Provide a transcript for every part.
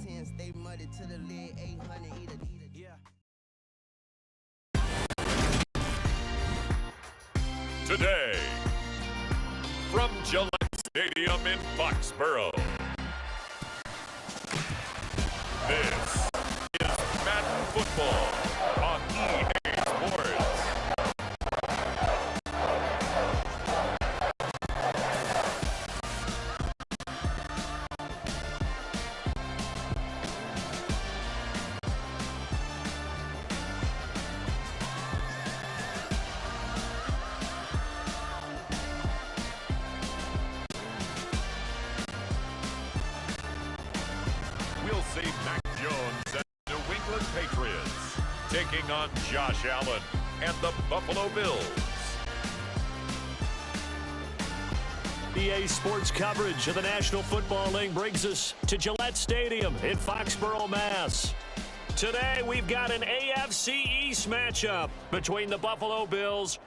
10, stay muddy to the lid, 800 eat a Today, from Gillette Stadium in Foxboro, this is Madden Football on EA Sports. We'll see Mac Jones and the New England Patriots taking on Josh Allen and the Buffalo Bills. EA Sports coverage of the National Football League brings us to Gillette Stadium in Foxboro, Mass. Today we've got an AFC East matchup between the Buffalo Bills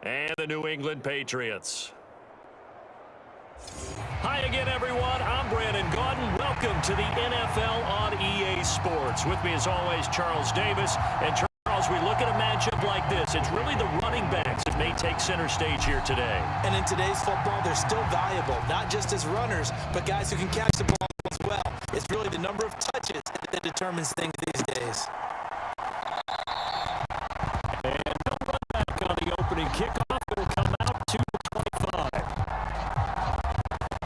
and the New England Patriots. Hi again, everyone. I'm Brandon Gaudin. Welcome to the NFL on EA Sports. With me, as always, Charles Davis. And Charles, we look at a matchup like this. It's really the running backs that may take center stage here today. And in today's football, they're still valuable, not just as runners, but guys who can catch the ball as well. It's really the number of touches that determines things these days. And no run back on the opening kickoff. It'll come out to the 25.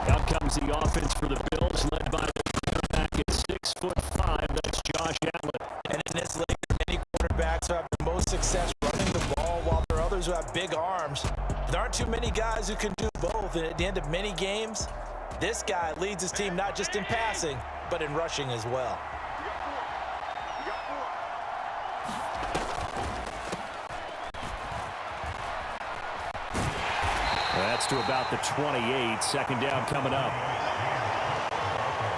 Out comes the offense for the Bills, led by the quarterback at 6'5". That's Josh Allen. And in this league, there are many quarterbacks who have the most success running the ball, while there are others who have big arms. There aren't too many guys who can do both. And at the end of many games, this guy leads his team not just in passing, but in rushing as well. That's to about the 28. Second down coming up.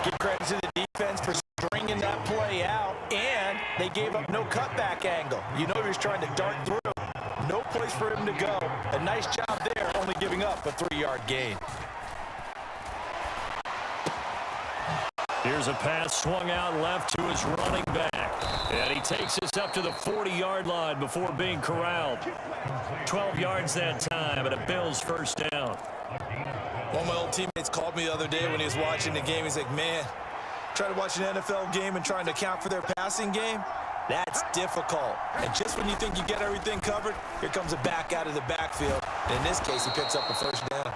Give credit to the defense for stringing that play out, and they gave up no cutback angle. You know he was trying to dart through. No place for him to go. A nice job there, only giving up a 3-yard gain. Here's a pass swung out left to his running back. And he takes us up to the 40-yard line before being corralled. 12 yards that time, and a Bills first down. One of my old teammates called me the other day when he was watching the game. He's like, man, trying to watch an NFL game and trying to account for their passing game, that's difficult. And just when you think you get everything covered, here comes a back out of the backfield. And in this case, he picks up a first down.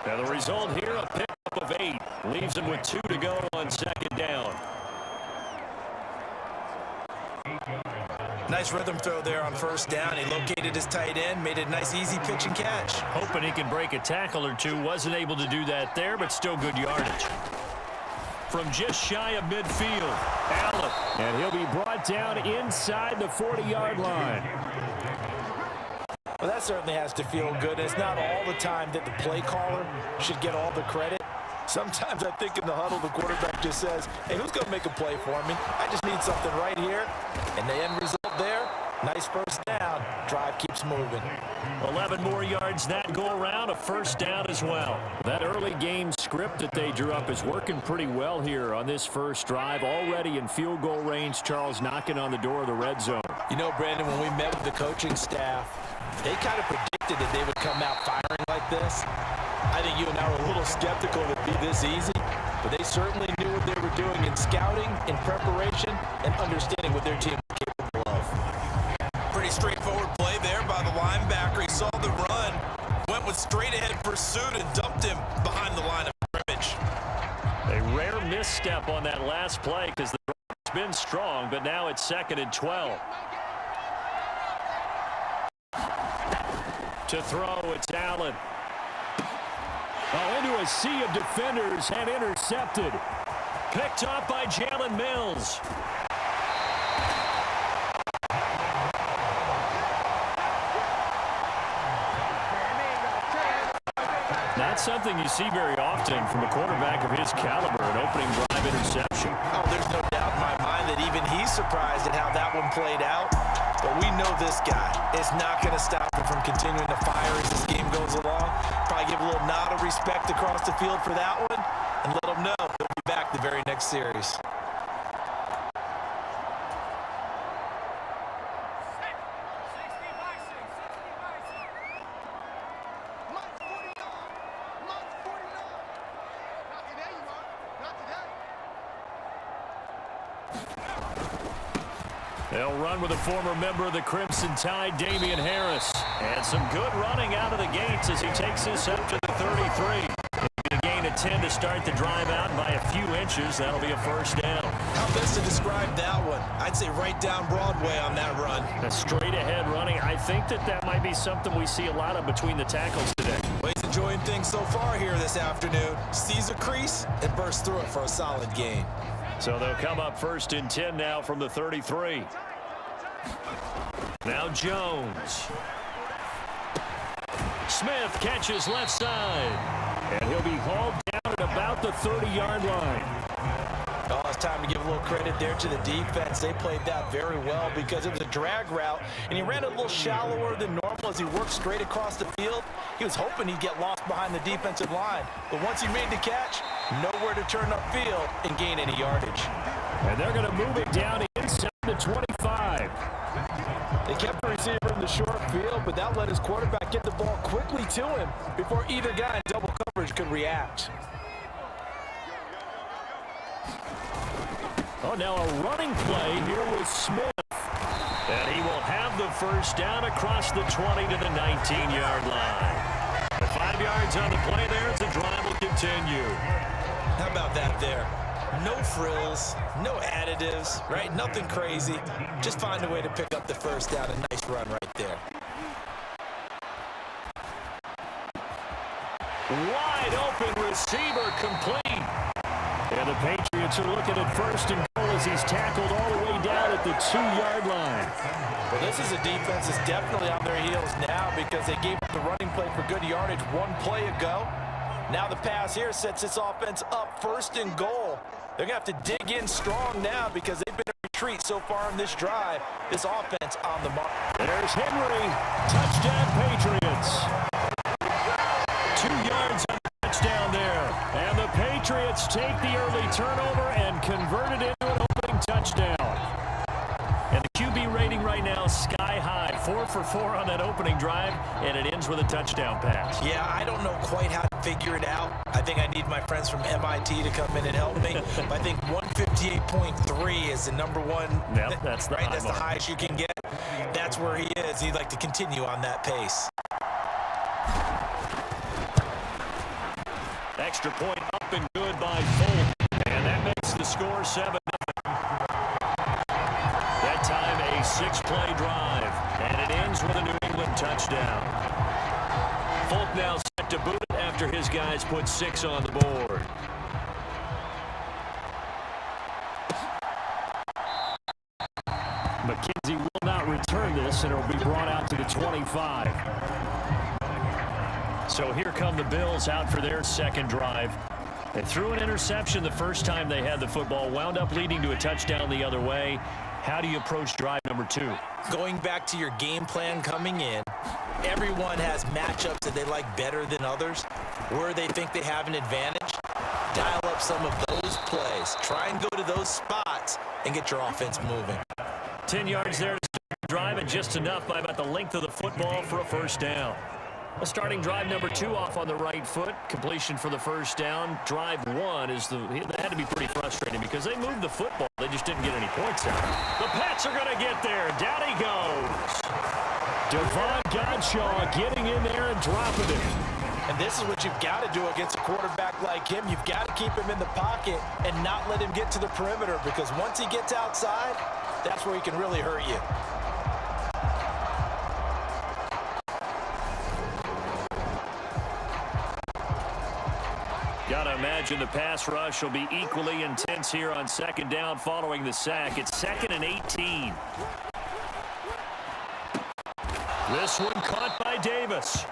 Now the result here, a pickup of 8. Leaves him with 2 to go on second down. Nice rhythm throw there on first down. He located his tight end, made it a nice, easy pitch and catch. Hoping he can break a tackle or two. Wasn't able to do that there, but still good yardage. From just shy of midfield, Allen. And he'll be brought down inside the 40-yard line. Well, that certainly has to feel good. It's not all the time that the play caller should get all the credit. Sometimes I think in the huddle, the quarterback just says, hey, who's going to make a play for me? I just need something right here. And the end result there, nice first down. Drive keeps moving. 11 more yards that go around, a first down as well. That early game script that they drew up is working pretty well here on this first drive. Already in field goal range, Charles knocking on the door of the red zone. You know, Brandon, when we met with the coaching staff, they kind of predicted that they would come out firing like this. I think you and I were a little skeptical that it'd be this easy, but they certainly knew what they were doing in scouting, in preparation, and understanding what their team was capable of. Pretty straightforward play there by the linebacker. He saw the run, went with straight-ahead pursuit, and dumped him behind the line of scrimmage. A rare misstep on that last play because the run's been strong, but now it's 2nd and 12. To throw, it's Allen. Oh, into a sea of defenders and intercepted. Picked up by Jalen Mills. Not something you see very often from a quarterback of his caliber, an opening drive interception. Oh, there's no doubt in my mind that even he's surprised at how that one played out. But we know this guy is not going to stop him from continuing to fire as this game goes along. Probably give a little nod of respect across the field for that one and let him know he'll be back the very next series. They'll run with a former member of the Crimson Tide, Damian Harris. And some good running out of the gates as he takes this up to the 33. A gain of 10 to start the drive out by a few inches. That'll be a first down. How best to describe that one? I'd say right down Broadway on that run. A straight-ahead running. I think that might be something we see a lot of between the tackles today. Well, he's enjoying things so far here this afternoon. Sees a crease and bursts through it for a solid gain. So they'll come up 1st and 10 now from the 33. Now Jones. Smith catches left side. And he'll be hauled down at about the 30-yard line. Oh, it's time to give a little credit there to the defense. They played that very well because it was a drag route, and he ran a little shallower than normal as he worked straight across the field. He was hoping he'd get lost behind the defensive line, but once he made the catch, nowhere to turn upfield and gain any yardage. And they're going to move it down inside the 25. They kept the receiver in the short field, but that let his quarterback get the ball quickly to him before either guy in double coverage could react. Oh, now a running play here with Smith. And he will have the first down across the 20 to the 19-yard line. The 5 yards on the play there as the drive will continue. How about that there? No frills, no additives, right? Nothing crazy. Just find a way to pick up the first down. A nice run right there. Wide open receiver complete. And the Patriots are looking at 1st and goal as he's tackled all the way down at the 2-yard line. Well, this is a defense that's definitely on their heels now because they gave up the running play for good yardage one play ago. Now the pass here sets this offense up 1st and goal. They're going to have to dig in strong now because they've been a retreat so far in this drive. This offense on the mark. There's Henry. Touchdown, Patriots. 2 yards on the touchdown there. And the Patriots take the early turnover and convert it into an opening touchdown. And the QB rating right now sky high. 4 for 4 on that opening drive, and it ends with a touchdown pass. Yeah, I don't know quite how to figure it out. I think I need my friends from MIT to come in and help me. But I think 158.3 is the number one. Yep, that's the right. High That's mark. The highest you can get. That's where he is. He'd like to continue on that pace. Extra point up and good by Folk. And that makes the score 7-0. That time a 6-play drive. And it ends with a New England touchdown. Folk now set to boot it after his guys put 6 on the board. McKenzie will not return this, and it will be brought out to the 25. So here come the Bills out for their second drive. They threw an interception the first time they had the football, wound up leading to a touchdown the other way. How do you approach drive number 2? Going back to your game plan coming in, everyone has matchups that they like better than others, where they think they have an advantage. Dial up some of those plays. Try and go to those spots and get your offense moving. 10 yards there to start the drive, and just enough by about the length of the football for a first down. Well, starting drive number 2 off on the right foot. Completion for the first down. Drive 1 is that had to be pretty frustrating because they moved the football. They just didn't get any points out. The Pats are going to get there. Down he goes. Devon Godshaw getting in there and dropping it. And this is what you've got to do against a quarterback like him. You've got to keep him in the pocket and not let him get to the perimeter because once he gets outside, that's where he can really hurt you. Got to imagine the pass rush will be equally intense here on second down following the sack. It's 2nd and 18. This one caught by Davis.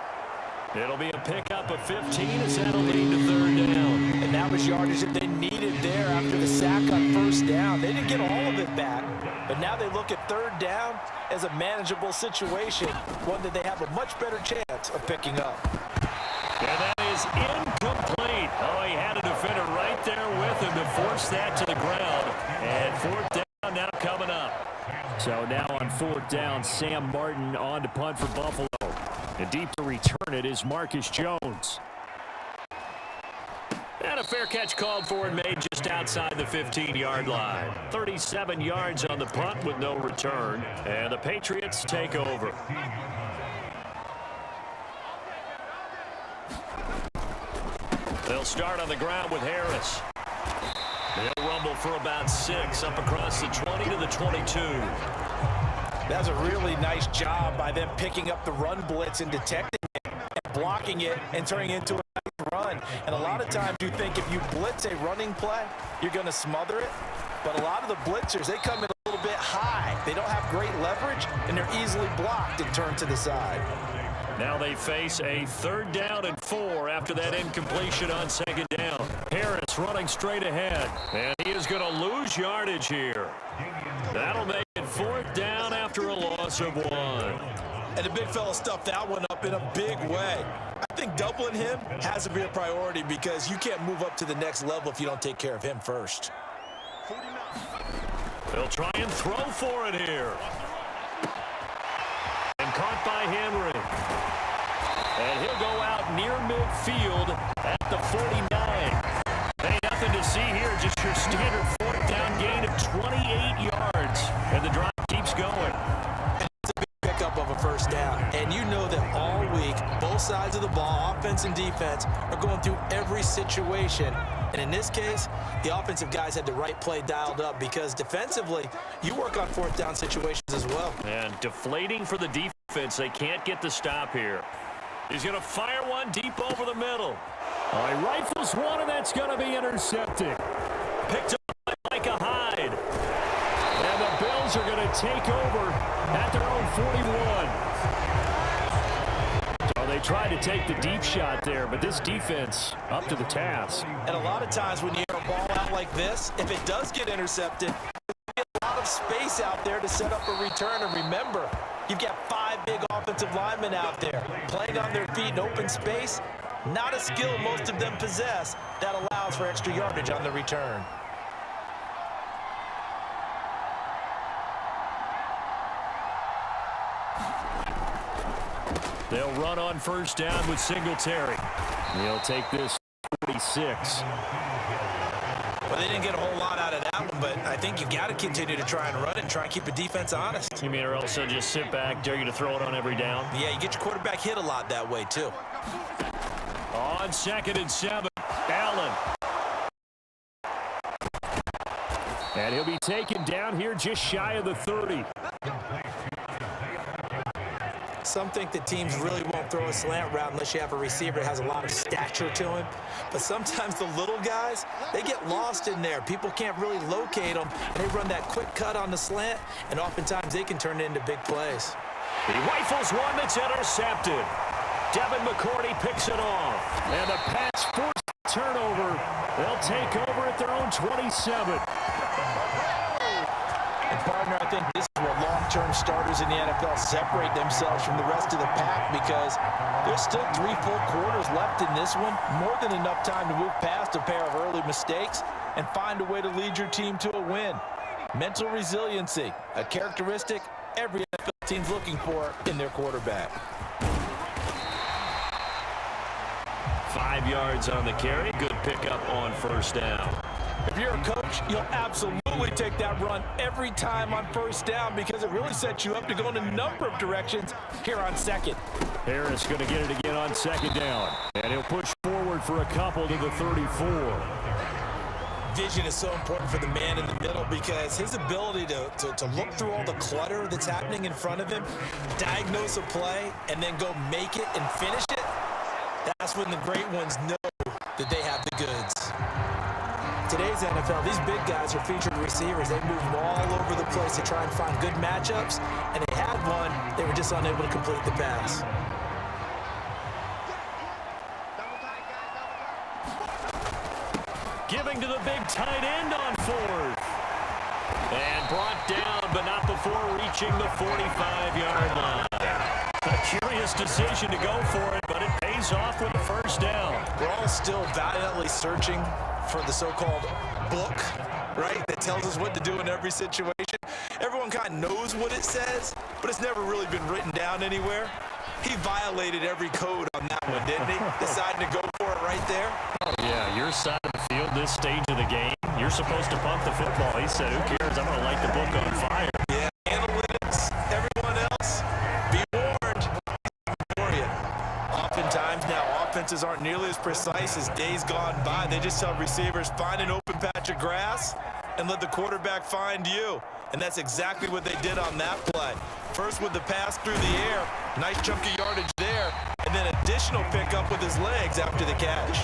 It'll be a pickup of 15 as that'll lead to third down. And that was yardage that they needed there after the sack on first down. They didn't get all of it back, but now they look at third down as a manageable situation, one that they have a much better chance of picking up. And that is incomplete. Oh, he had a defender right there with him to force force that to the ground. And fourth down now coming up. So now on fourth down, Sam Martin on to punt for Buffalo. And deep to return it is Marcus Jones. And a fair catch called for and made just outside the 15-yard line. 37 yards on the punt with no return. And the Patriots take over. They'll start on the ground with Harris. They'll rumble for about 6 up across the 20 to the 22. That's a really nice job by them picking up the run blitz and detecting it and blocking it and turning it into a nice run. And a lot of times you think if you blitz a running play, you're going to smother it. But a lot of the blitzers, they come in a little bit high. They don't have great leverage, and they're easily blocked and turned to the side. Now they face a 3rd down and 4 after that incompletion on 2nd down. Harris running straight ahead, and he is going to lose yardage here. That'll make it 4th down after a loss of 1. And the big fella stuffed that one up in a big way. I think doubling him has to be a priority because you can't move up to the next level if you don't take care of him first. They'll try and throw for it here. And caught by Henry. And he'll go out near midfield at the 49. Hey, nothing to see here, just your standard 4th down gain of 28 yards. And the drive keeps going. It's a big pickup of a 1st down. And you know that all week, both sides of the ball, offense and defense, are going through every situation. And in this case, the offensive guys had the right play dialed up because defensively, you work on 4th down situations as well. And deflating for the defense. They can't get the stop here. He's going to fire one deep over the middle. All right, rifles one, and that's going to be intercepted. Picked up by Micah Hyde. And the Bills are going to take over at their own 41. So they tried to take the deep shot there, but this defense up to the task. And a lot of times when you air a ball out like this, if it does get intercepted, you get a lot of space out there to set up a return. And remember, you've got 5 big offensive linemen out there playing on their feet in open space. Not a skill most of them possess that allows for extra yardage on the return. They'll run on 1st down with Singletary. He'll take this 46. Well, they didn't get a whole lot out of that one, but I think you've got to continue to try and run it and try and keep the defense honest. You mean or else they'll just sit back, dare you to throw it on every down? Yeah, you get your quarterback hit a lot that way, too. On 2nd and 7, Allen. And he'll be taken down here just shy of the 30. Some think that teams really won't throw a slant route unless you have a receiver that has a lot of stature to him. But sometimes the little guys, they get lost in there. People can't really locate them, and they run that quick cut on the slant, and oftentimes they can turn it into big plays. He rifles one that's intercepted. Devin McCourty picks it off. And the Pats force a turnover. They'll take over at their own 27. And partner, I think this is where long-term starters in the NFL separate themselves from the rest of the pack because there's still 3 full quarters left in this one. More than enough time to move past a pair of early mistakes and find a way to lead your team to a win. Mental resiliency, a characteristic every NFL team's looking for in their quarterback. 5 yards on the carry. Good pickup on 1st down. If you're a coach, you'll absolutely take that run every time on 1st down because it really sets you up to go in a number of directions here on 2nd. Harris going to get it again on 2nd down. And he'll push forward for a couple to the 34. Vision is so important for the man in the middle because his ability to look through all the clutter that's happening in front of him, diagnose a play, and then go make it and finish it, that's when the great ones know that they have the goods. Today's NFL, these big guys are featured receivers. They move all over the place to try and find good matchups, and they had one. They were just unable to complete the pass. Giving to the big tight end on 4th. And brought down, but not before reaching the 45-yard line. A curious decision to go for it, but it pays off with a 1st down. We're all still valiantly searching for the so-called book, right, that tells us what to do in every situation. Everyone kind of knows what it says, but it's never really been written down anywhere. He violated every code on that one, didn't he? Deciding to go for it right there. Oh, yeah, your side of the field, this stage of the game, you're supposed to pump the football. He said, who cares? I'm going to light the book on fire. Yeah, analytics, everyone else, be warned. For you. Oftentimes now, offenses aren't nearly as precise as days gone by. They just tell receivers, find an open patch of grass and let the quarterback find you. And that's exactly what they did on that play. First with the pass through the air, nice chunk of yardage there, and then additional pickup with his legs after the catch.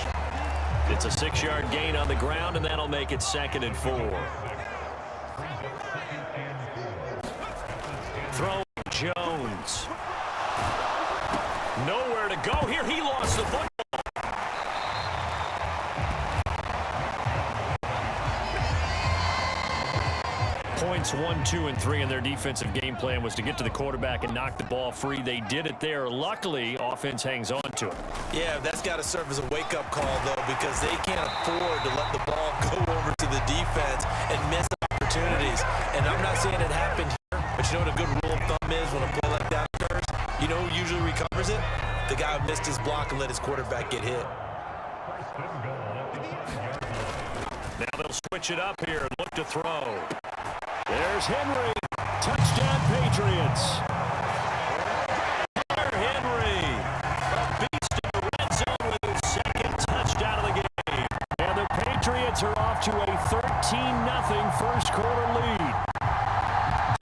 It's a 6-yard gain on the ground, and that'll make it 2nd and 4. Throw Jones. Nowhere to go here. He lost the football. Points 1, 2, and 3 in their defensive game plan was to get to the quarterback and knock the ball free. They did it there. Luckily, offense hangs on to it. Yeah, that's got to serve as a wake-up call, though, because they can't afford to let the ball go over to the defense and miss opportunities. And I'm not saying it happened here, but you know what a good rule of thumb is when a play like that occurs? You know who usually recovers it? The guy who missed his block and let his quarterback get hit. Now they'll switch it up here and look to throw. There's Henry. Touchdown, Patriots. Henry, a beast in the red zone with his 2nd touchdown of the game. And the Patriots are off to a 13-0 first-quarter lead.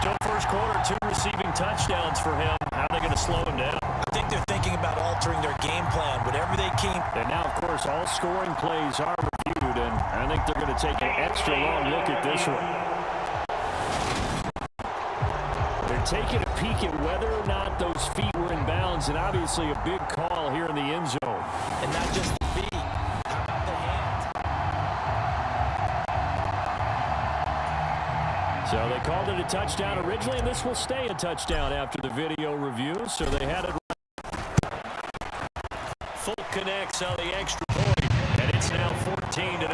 Still first quarter, 2 receiving touchdowns for him. How are they going to slow him down? I think they're thinking about altering their game plan, whatever they can. And now, of course, all scoring plays are reviewed, and I think they're going to take an extra long look at this one. Taking a peek at whether or not those feet were in bounds, and obviously a big call here in the end zone. And not just the feet, how about the hands? So they called it a touchdown originally, and this will stay a touchdown after the video review, so they had it right. Full connects on the extra point, and it's now 14-0.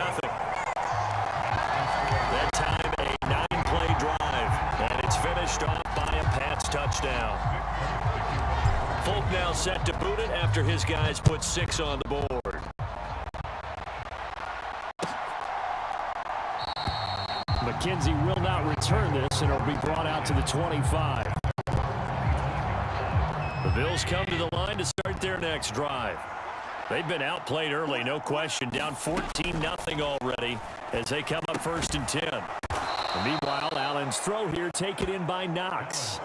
That time a 9-play drive, and it's finished off by a Pats touchdown. Folk now set to boot it after his guys put 6 on the board. McKenzie will not return this, and it'll be brought out to the 25. The Bills come to the line to start their next drive. They've been outplayed early, no question, down 14-0 already as they come up 1st and 10. And meanwhile, Allen's throw here taken in by Knox.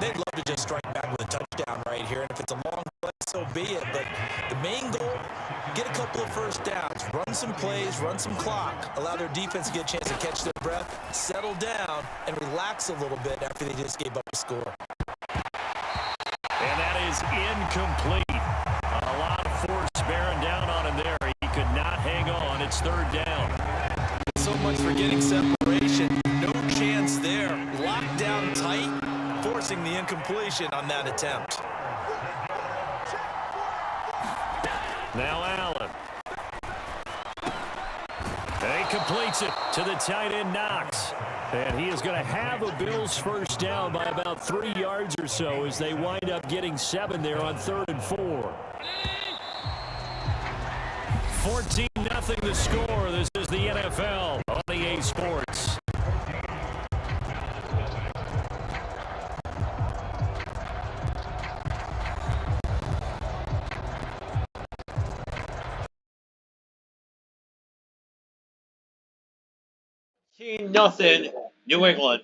They'd love to just strike back with a touchdown right here, and if it's a long play, so be it. But the main goal, get a couple of first downs, run some plays, run some clock, allow their defense to get a chance to catch their breath, settle down, and relax a little bit after they just gave up a score. And that is incomplete. A lot of force bearing down on him there. He could not hang on. It's 3rd down. So much for getting separation. No chance there. Locked down tight, forcing the incompletion on that attempt. Now Allen. And he completes it to the tight end Knox. And he is going to have a Bills first down by about 3 yards or so as they wind up getting 7 there on 3rd and 4. 14-0 the score. This is the NFL on EA Sports. Nothing, New England.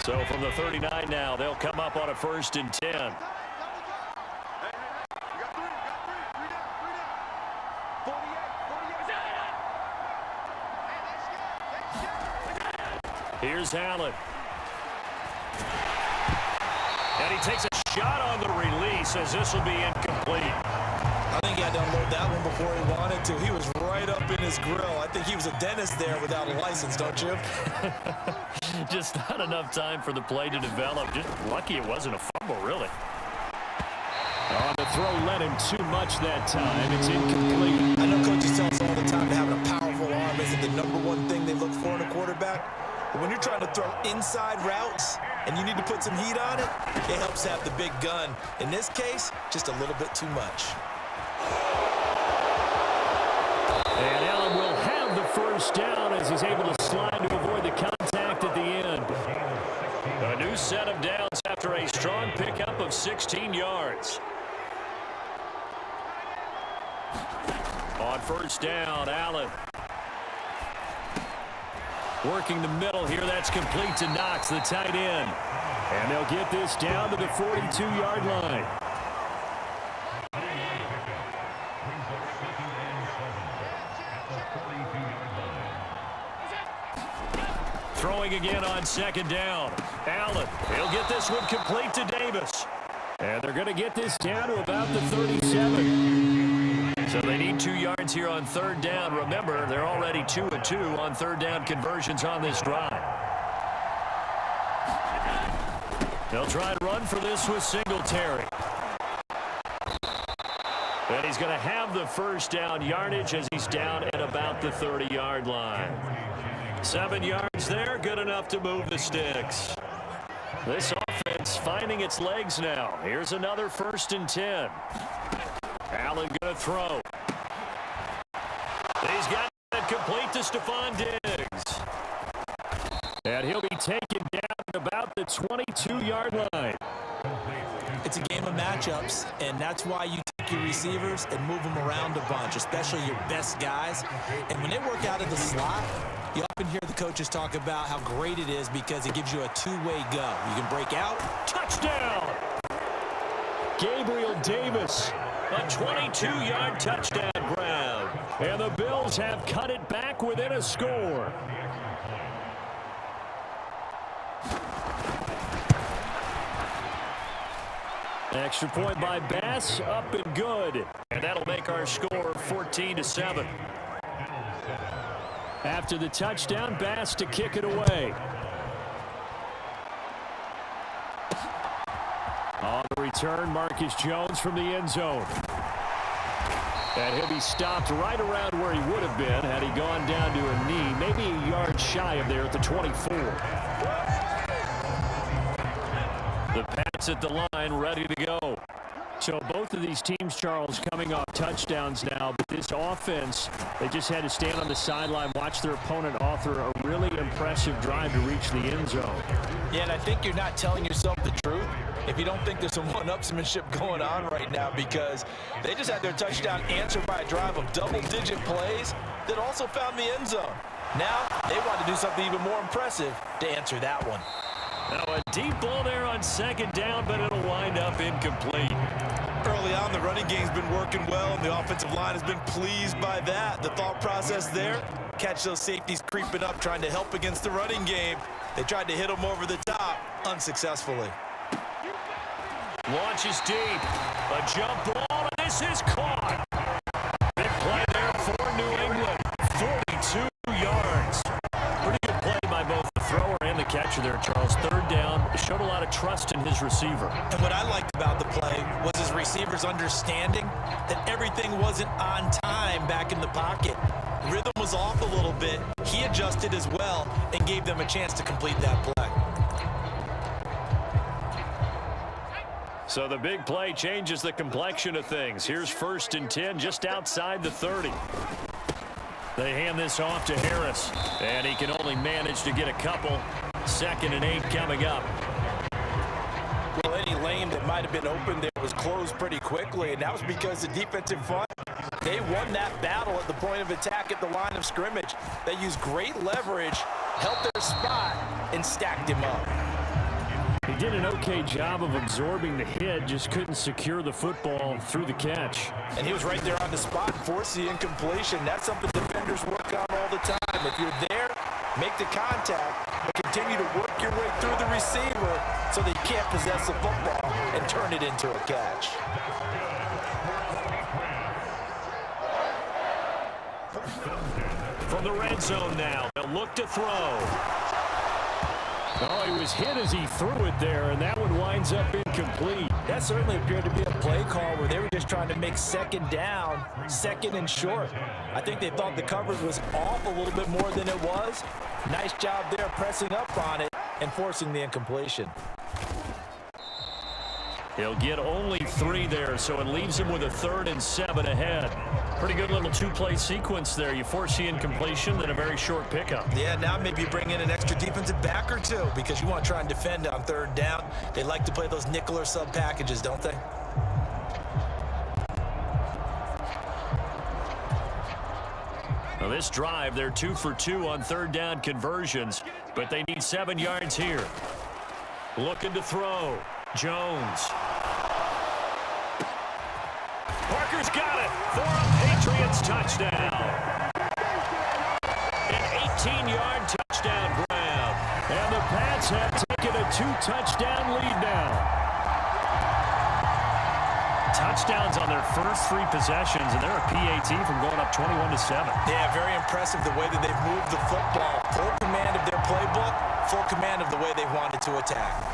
So from the 39 now, they'll come up on a 1st and 10. Here's Allen. And he takes a shot on the release as this will be incomplete. I think he had to unload that one before he wanted to. He was right up in his grill. I think he was a dentist there without a license, don't you? Just not enough time for the play to develop. Just lucky it wasn't a fumble, really. Oh, the throw led him too much that time. It's incomplete. I know coaches tell us all the time that having a powerful arm isn't the #1 thing they look for in a quarterback. But when you're trying to throw inside routes and you need to put some heat on it, it helps have the big gun. In this case, just a little bit too much. And Allen will have the 1st down as he's able to slide to avoid the contact at the end. A new set of downs after a strong pickup of 16 yards. On 1st down, Allen. Working the middle here, that's complete to Knox, the tight end. And they'll get this down to the 42-yard line. Throwing again on 2nd down. Allen, he'll get this one complete to Davis. And they're going to get this down to about the 37. So they need 2 yards here on 3rd down. Remember, they're already 2-2 on 3rd down conversions on this drive. They'll try and run for this with Singletary. And he's going to have the 1st down yardage as he's down at about the 30-yard line. 7 yards there, good enough to move the sticks. This offense finding its legs now. Here's another 1st and 10. Allen going to throw. He's got it complete to Stephon Diggs. And he'll be taken down at about the 22-yard line. It's a game of matchups, and that's why you take your receivers and move them around a bunch, especially your best guys. And when they work out of the slot, you often hear the coaches talk about how great it is because it gives you a two-way go. You can break out. Touchdown! Gabriel Davis, a 22-yard touchdown grab. And the Bills have cut it back within a score. Extra point by Bass, up and good. And that'll make our score 14-7. After the touchdown, Bass to kick it away. On the return, Marcus Jones from the end zone. And he'll be stopped right around where he would have been had he gone down to a knee, maybe a yard shy of there at the 24. The Pats at the line, ready to go. So both of these teams, Charles, coming off touchdowns now, but this offense, they just had to stand on the sideline, watch their opponent author a really impressive drive to reach the end zone. Yeah, and I think you're not telling yourself the truth if you don't think there's some one-upsmanship going on right now, because they just had their touchdown answered by a drive of double-digit plays that also found the end zone. Now they want to do something even more impressive to answer that one. Now a deep ball there on 2nd down, but it'll wind up incomplete. Early on, the running game's been working well, and the offensive line has been pleased by that. The thought process there, catch those safeties creeping up, trying to help against the running game. They tried to hit them over the top, unsuccessfully. Launches deep. A jump ball, and this is caught. Big play there for New England. 42 yards. Pretty good play by both the thrower and the catcher there, Charles. 3rd down. Showed a lot of trust in his receiver. And what I liked about the play was his receivers understanding that everything wasn't on time back in the pocket. Rhythm was off a little bit. He adjusted as well and gave them a chance to complete that play. So the big play changes the complexion of things. Here's 1st and 10 just outside the 30. They hand this off to Harris, and he can only manage to get a couple. 2nd and 8 coming up. Well, any lane that might have been open there was closed pretty quickly, and that was because the defensive front, they won that battle at the point of attack at the line of scrimmage. They used great leverage, held their spot, and stacked him up. He did an okay job of absorbing the hit, just couldn't secure the football through the catch. And he was right there on the spot, forced the incompletion. That's something defenders work on all the time. If you're there, make the contact, but continue to work your way through the receiver so that you can't possess the football and turn it into a catch. From the red zone now, they'll look to throw. Oh, he was hit as he threw it there, and that one winds up incomplete. That certainly appeared to be a play call where they were just trying to make second down, second and short. I think they thought the coverage was off a little bit more than it was. Nice job there pressing up on it and forcing the incompletion. He'll get only 3 there, so it leaves him with a 3rd and 7 ahead. Pretty good little 2-play sequence there. You force the incompletion, then a very short pickup. Yeah, now maybe you bring in an extra defensive back or two because you want to try and defend on 3rd down. They like to play those nickel or sub packages, don't they? Now this drive, they're 2 for 2 on 3rd down conversions, but they need 7 yards here. Looking to throw. Jones. Parker's got it for a Patriots touchdown. An 18-yard touchdown grab. And the Pats have taken a 2-touchdown lead now. Touchdowns on their first 3 possessions, and they're a PAT from going up 21-7. Yeah, very impressive the way that they've moved the football. Full command of their playbook, full command of the way they wanted to attack.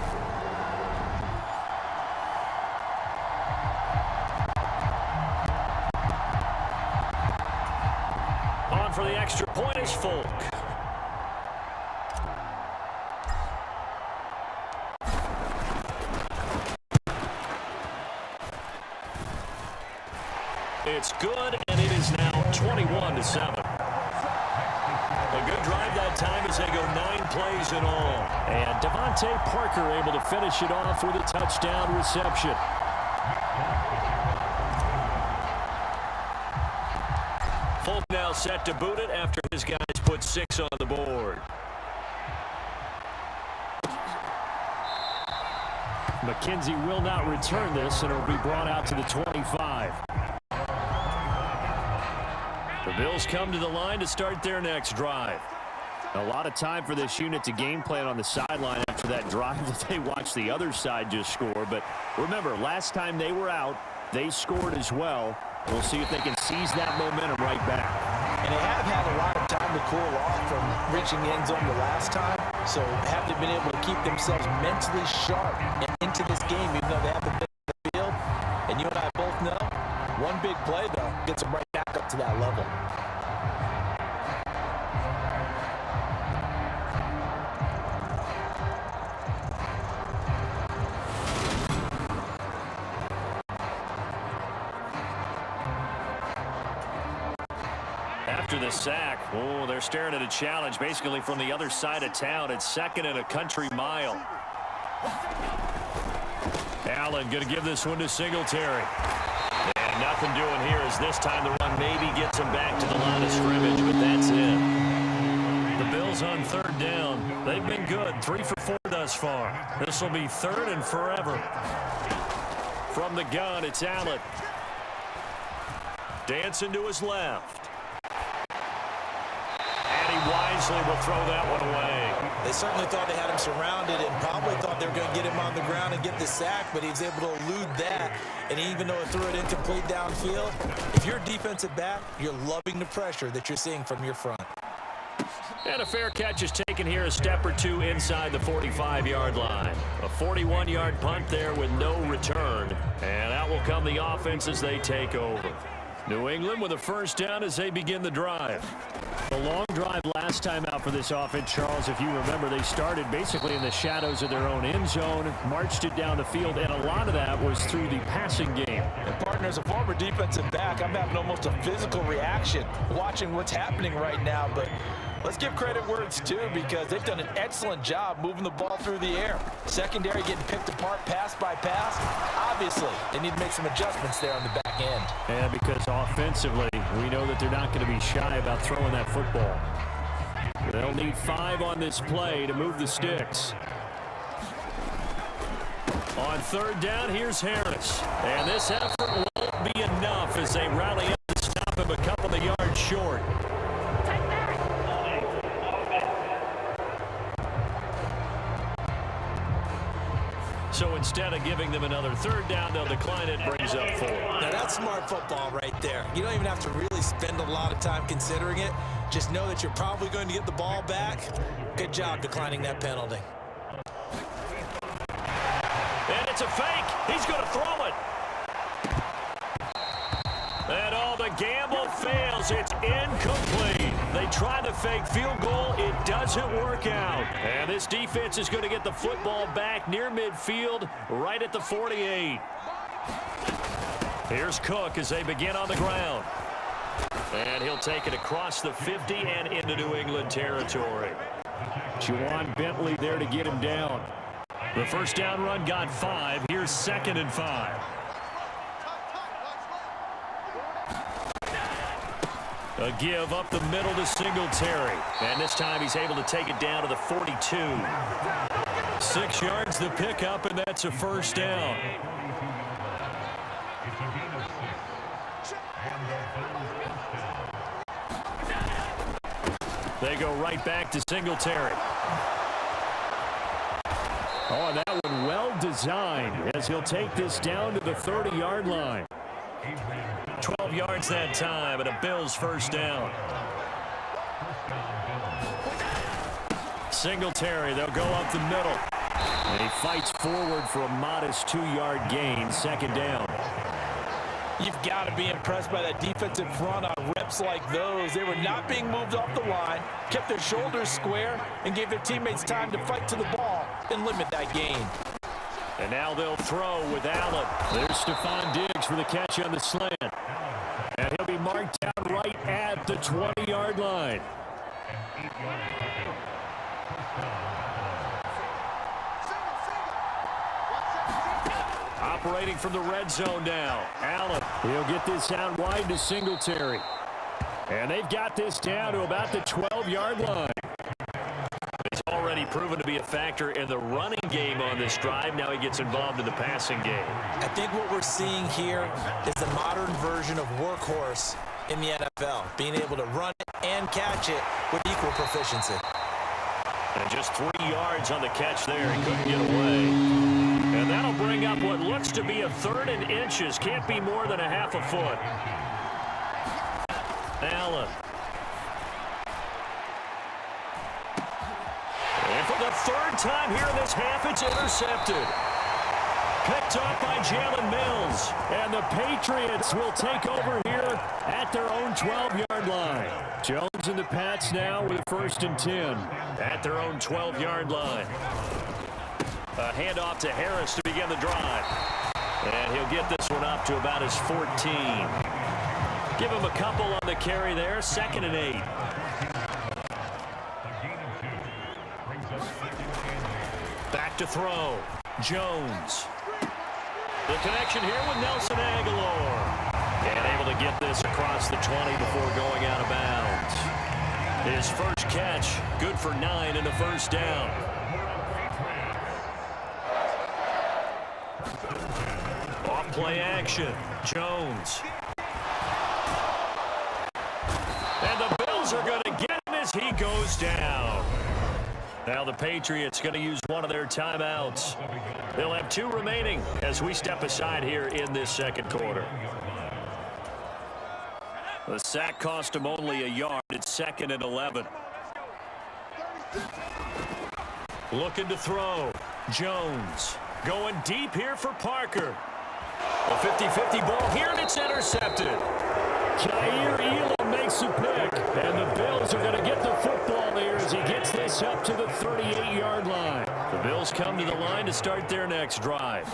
For the extra point is Folk. It's good, and it is now 21-7. A good drive that time as they go 9 plays in all. And Devontae Parker able to finish it off with a touchdown reception. Folk now set to boot it after his guys put 6 on the board. McKenzie will not return this, and it will be brought out to the 25. The Bills come to the line to start their next drive. A lot of time for this unit to game plan on the sideline after that drive that they watched the other side just score. But remember, last time they were out, they scored as well. We'll see if they can seize that momentum right back. And they have had a lot of time to cool off from reaching the end zone the last time, so have they been able to keep themselves mentally sharp and into this game, even though they haven't been on the field. And you and I both know, one big play, though, gets them right back up to that level. After the sack, oh, they're staring at a challenge basically from the other side of town. It's 2nd and a country mile. Allen going to give this one to Singletary. And nothing doing here as this time the run maybe gets him back to the line of scrimmage, but that's it. The Bills on 3rd down. They've been good. 3 for 4 thus far. This will be 3rd and forever. From the gun, it's Allen. Dancing to his left. Wisely will throw that one away. They certainly thought they had him surrounded and probably thought they were going to get him on the ground and get the sack, but he was able to elude that. And even though it threw it incomplete downfield, if you're a defensive back, you're loving the pressure that you're seeing from your front. And a fair catch is taken here a step or 2 inside the 45-yard line. A 41-yard punt there with no return. And out will come the offense as they take over. New England with a 1st down as they begin the drive. A long drive last time out for this offense, Charles. If you remember, they started basically in the shadows of their own end zone, marched it down the field, and a lot of that was through the passing game. And partner, as a former defensive back, I'm having almost a physical reaction watching what's happening right now. But let's give credit where it's due because they've done an excellent job moving the ball through the air. Secondary getting picked apart pass by pass. Obviously, they need to make some adjustments there on the back end. Yeah, because offensively, we know that they're not going to be shy about throwing that football. They'll need 5 on this play to move the sticks. On third down, here's Harris. And this effort won't be enough as they rally up to stop him a couple of yards short. So instead of giving them another third down, they'll decline it, brings up 4. Now that's smart football right there. You don't even have to really spend a lot of time considering it. Just know that you're probably going to get the ball back. Good job declining that penalty. And it's a fake. He's going to throw it. And all the gamble fails. It's incomplete. They try the fake field goal. It doesn't work out. And this defense is going to get the football back near midfield, right at the 48. Here's Cook as they begin on the ground. And he'll take it across the 50 and into New England territory. Juwan Bentley there to get him down. The first down run got 5. Here's 2nd and 5. A give up the middle to Singletary. And this time he's able to take it down to the 42. 6 yards the pickup, and that's a first down. They go right back to Singletary. Oh, and that one well designed as he'll take this down to the 30-yard line. 12 yards that time, and a Bills first down. Singletary, they'll go up the middle. And he fights forward for a modest 2-yard gain, 2nd down. You've got to be impressed by that defensive front on reps like those. They were not being moved off the line, kept their shoulders square, and gave their teammates time to fight to the ball and limit that gain. And now they'll throw with Allen. There's Stephon Diggs for the catch on the slant. And he'll be marked down right at the 20-yard line. Operating from the red zone now. Allen. He'll get this out wide to Singletary. And they've got this down to about the 12-yard line. He's already proven to be a factor in the running game on this drive. Now he gets involved in the passing game. I think what we're seeing here is the modern version of workhorse in the NFL, being able to run it and catch it with equal proficiency. And just 3 yards on the catch there. He couldn't get away. And that'll bring up what looks to be a 3rd and inches. Can't be more than a half a foot. Allen. And for the 3rd time here in this half, it's intercepted. Picked up by Jalen Mills. And the Patriots will take over here at their own 12-yard line. Jones and the Pats now with 1st and 10. At their own 12-yard line. A handoff to Harris to begin the drive. And he'll get this one up to about his 14. Give him a couple on the carry there. 2nd and 8. Back to throw. Jones. The connection here with Nelson Aguilar. And able to get this across the 20 before going out of bounds. His first catch, good for 9 in the first down. Off play action. Jones. And the Bills are going to get him as he goes down. Now the Patriots going to use one of their timeouts. They'll have 2 remaining as we step aside here in this 2nd quarter. The sack cost him only a yard. It's 2nd and 11. Looking to throw. Jones going deep here for Parker. A 50-50 ball here, and it's intercepted. Jair Elam makes a pick, and the Bills are going to get the football there as he gets this up to the 38-yard line. The Bills come to the line to start their next drive.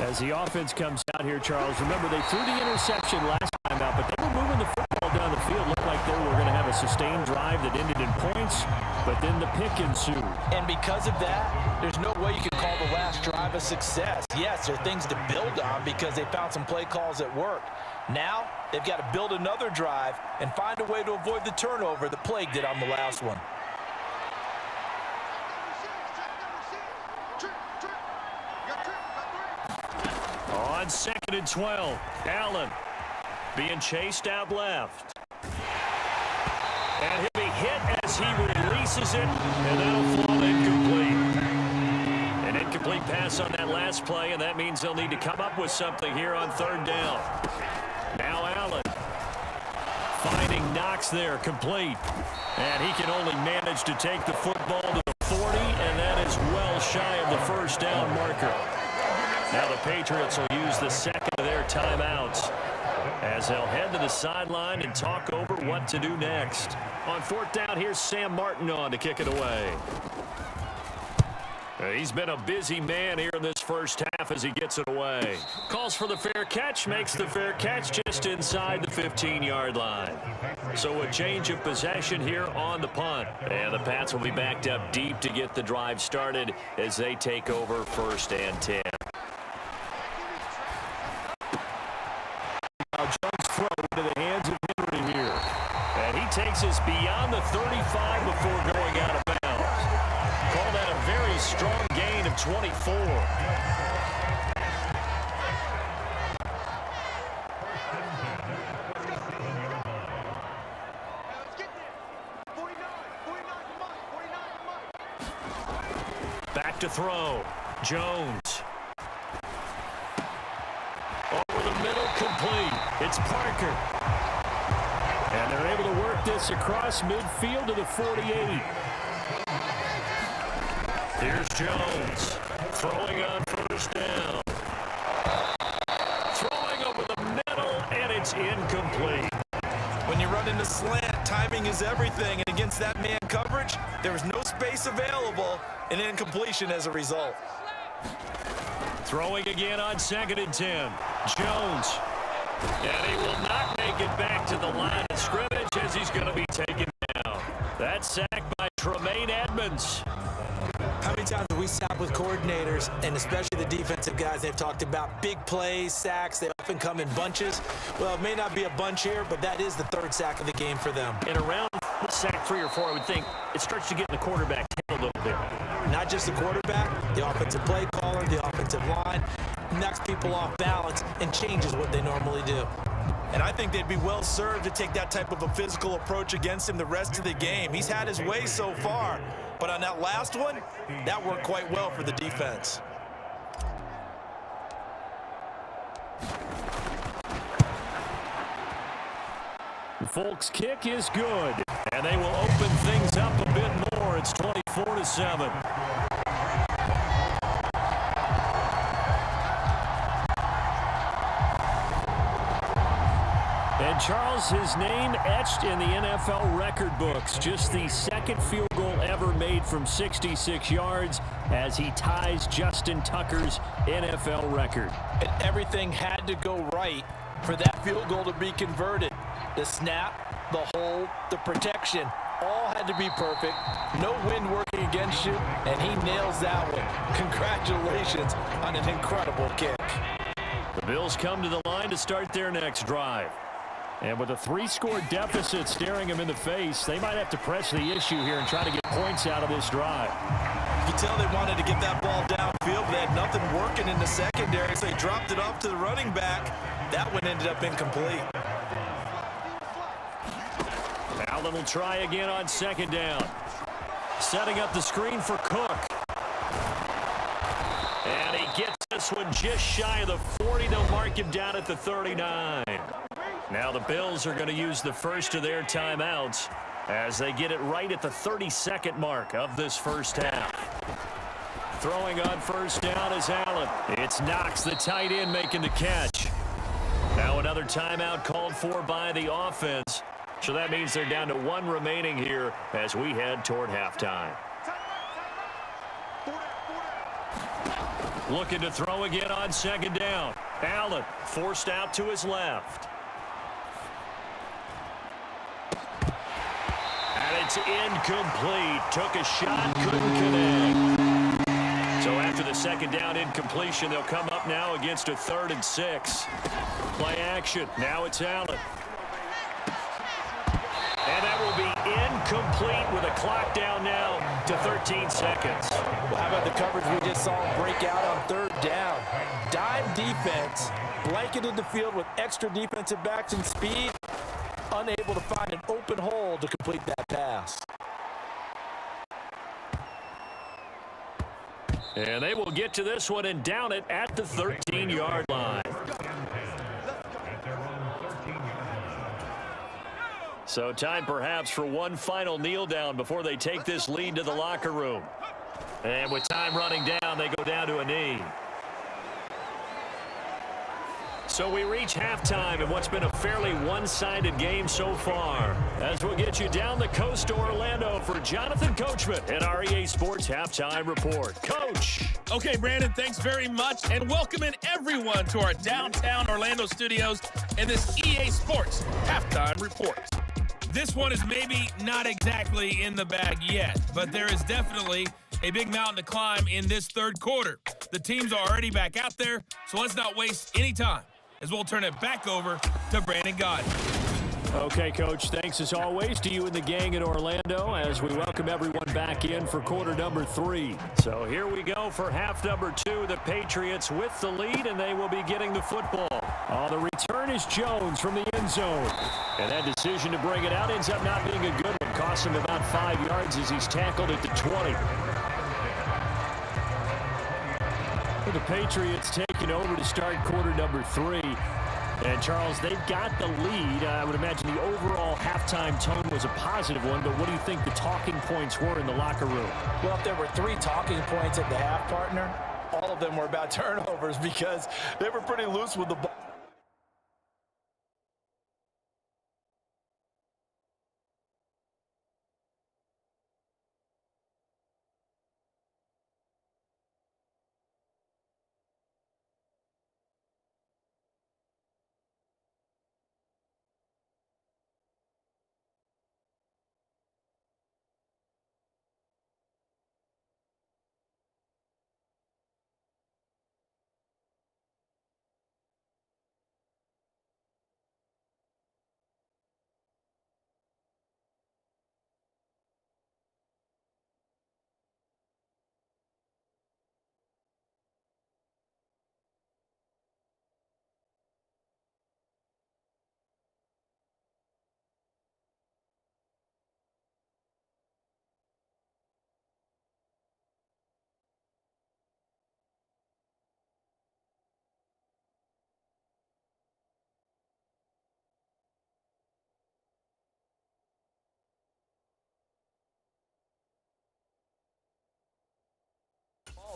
As the offense comes out here, Charles, remember they threw the interception last time out, but they were moving the football down the field. Looked like they were going to have a sustained drive that ended in points, but then the pick ensued. And because of that, there's no way you can call the last drive a success. Yes, there are things to build on because they found some play calls that worked. Now, they've got to build another drive and find a way to avoid the turnover that plagued it on the last one. On 2nd and 12, Allen being chased out left. And he'll be hit as he releases it, and that'll fall incomplete. An incomplete pass on that last play, and that means they'll need to come up with something here on 3rd down. Now Allen finding Knox there, complete. And he can only manage to take the football to the 40, and that is well shy of the 1st down marker. Now the Patriots will use the 2nd of their timeouts as they'll head to the sideline and talk over what to do next. On 4th down, here's Sam Martin on to kick it away. He's been a busy man here in this first half as he gets it away. Calls for the fair catch, makes the fair catch just inside the 15-yard line. So a change of possession here on the punt. And the Pats will be backed up deep to get the drive started as they take over 1st and 10. Now Jones throw into the hands of Henry here. And he takes us beyond the 35 before going out of bounds. Call that a very strong gain of 24. Back to throw. Jones. Over the middle, complete. It's Parker. And they're able to work this across midfield to the 48. Here's Jones. Throwing on 1st down. Throwing over the middle, and it's incomplete. When you run into slant, timing is everything. And against that man coverage, there was no space available, and incompletion as a result. Throwing again on 2nd and 10. Jones. And he will not make it back to the line of scrimmage as he's going to be taken down. That's sacked by Tremaine Edmonds. How many times have we sat with coordinators, and especially the defensive guys, they've talked about big plays, sacks. They often come in bunches. Well, it may not be a bunch here, but that is the 3rd sack of the game for them. And around sack 3 or 4, I would think it starts to get in the quarterback tail a little bit. Not just the quarterback, the offensive play caller, the offensive line, knocks people off balance and changes what they normally do. And I think they'd be well served to take that type of a physical approach against him the rest of the game. He's had his way so far, but on that last one, that worked quite well for the defense. The Folks kick is good, and they will open things up a bit more. It's 24-7. And Charles, his name etched in the NFL record books. Just the 2nd field goal ever made from 66 yards as he ties Justin Tucker's NFL record. And everything had to go right for that field goal to be converted. The snap, the hold, the protection, all had to be perfect. No wind working against you, and he nails that one. Congratulations on an incredible kick. The Bills come to the line to start their next drive. And with a 3-score deficit staring them in the face, they might have to press the issue here and try to get points out of this drive. You can tell they wanted to get that ball downfield, but they had nothing working in the secondary, so they dropped it off to the running back. That one ended up incomplete. Allen will try again on 2nd down. Setting up the screen for Cook. And he gets this one just shy of the 40. They'll mark him down at the 39. Now the Bills are going to use the first of their timeouts as they get it right at the 32nd mark of this first half. Throwing on 1st down is Allen. It's Knox, the tight end, making the catch. Now another timeout called for by the offense. So that means they're down to 1 remaining here as we head toward halftime. Looking to throw again on 2nd down. Allen forced out to his left. And it's incomplete. Took a shot, couldn't connect. So after the 2nd down incompletion, they'll come up now against a 3rd and 6. Play action. Now it's Allen. And that will be incomplete with a clock down now to 13 seconds. Well, how about the coverage we just saw break out on third down? Dime defense, blanketed the field with extra defensive backs and speed, unable to find an open hole to complete that pass. And they will get to this one and down it at the 13-yard line. So time perhaps for one final kneel down before they take this lead to the locker room. And with time running down, they go down to a knee. So we reach halftime in what's been a fairly one-sided game so far. As we'll get you down the coast to Orlando for Jonathan Coachman and our EA Sports Halftime Report. Coach. Okay, Brandon, thanks very much, and welcoming everyone to our downtown Orlando studios and this EA Sports Halftime Report. This one is maybe not exactly in the bag yet, but there is definitely a big mountain to climb in this third quarter. The teams are already back out there, so let's not waste any time as we'll turn it back over to Brandon Gaudin. Okay, Coach, thanks as always to you and the gang in Orlando as we welcome everyone back in for quarter number 3. So here we go for half number 2. The Patriots with the lead, and they will be getting the football. Oh, the return is Jones from the end zone. And that decision to bring it out ends up not being a good one. Costs him about 5 yards as he's tackled at the 20. The Patriots taking over to start quarter number 3. And, Charles, they've got the lead. I would imagine the overall halftime tone was a positive one, but what do you think the talking points were in the locker room? Well, if there were 3 talking points at the half, partner, all of them were about turnovers because they were pretty loose with the ball.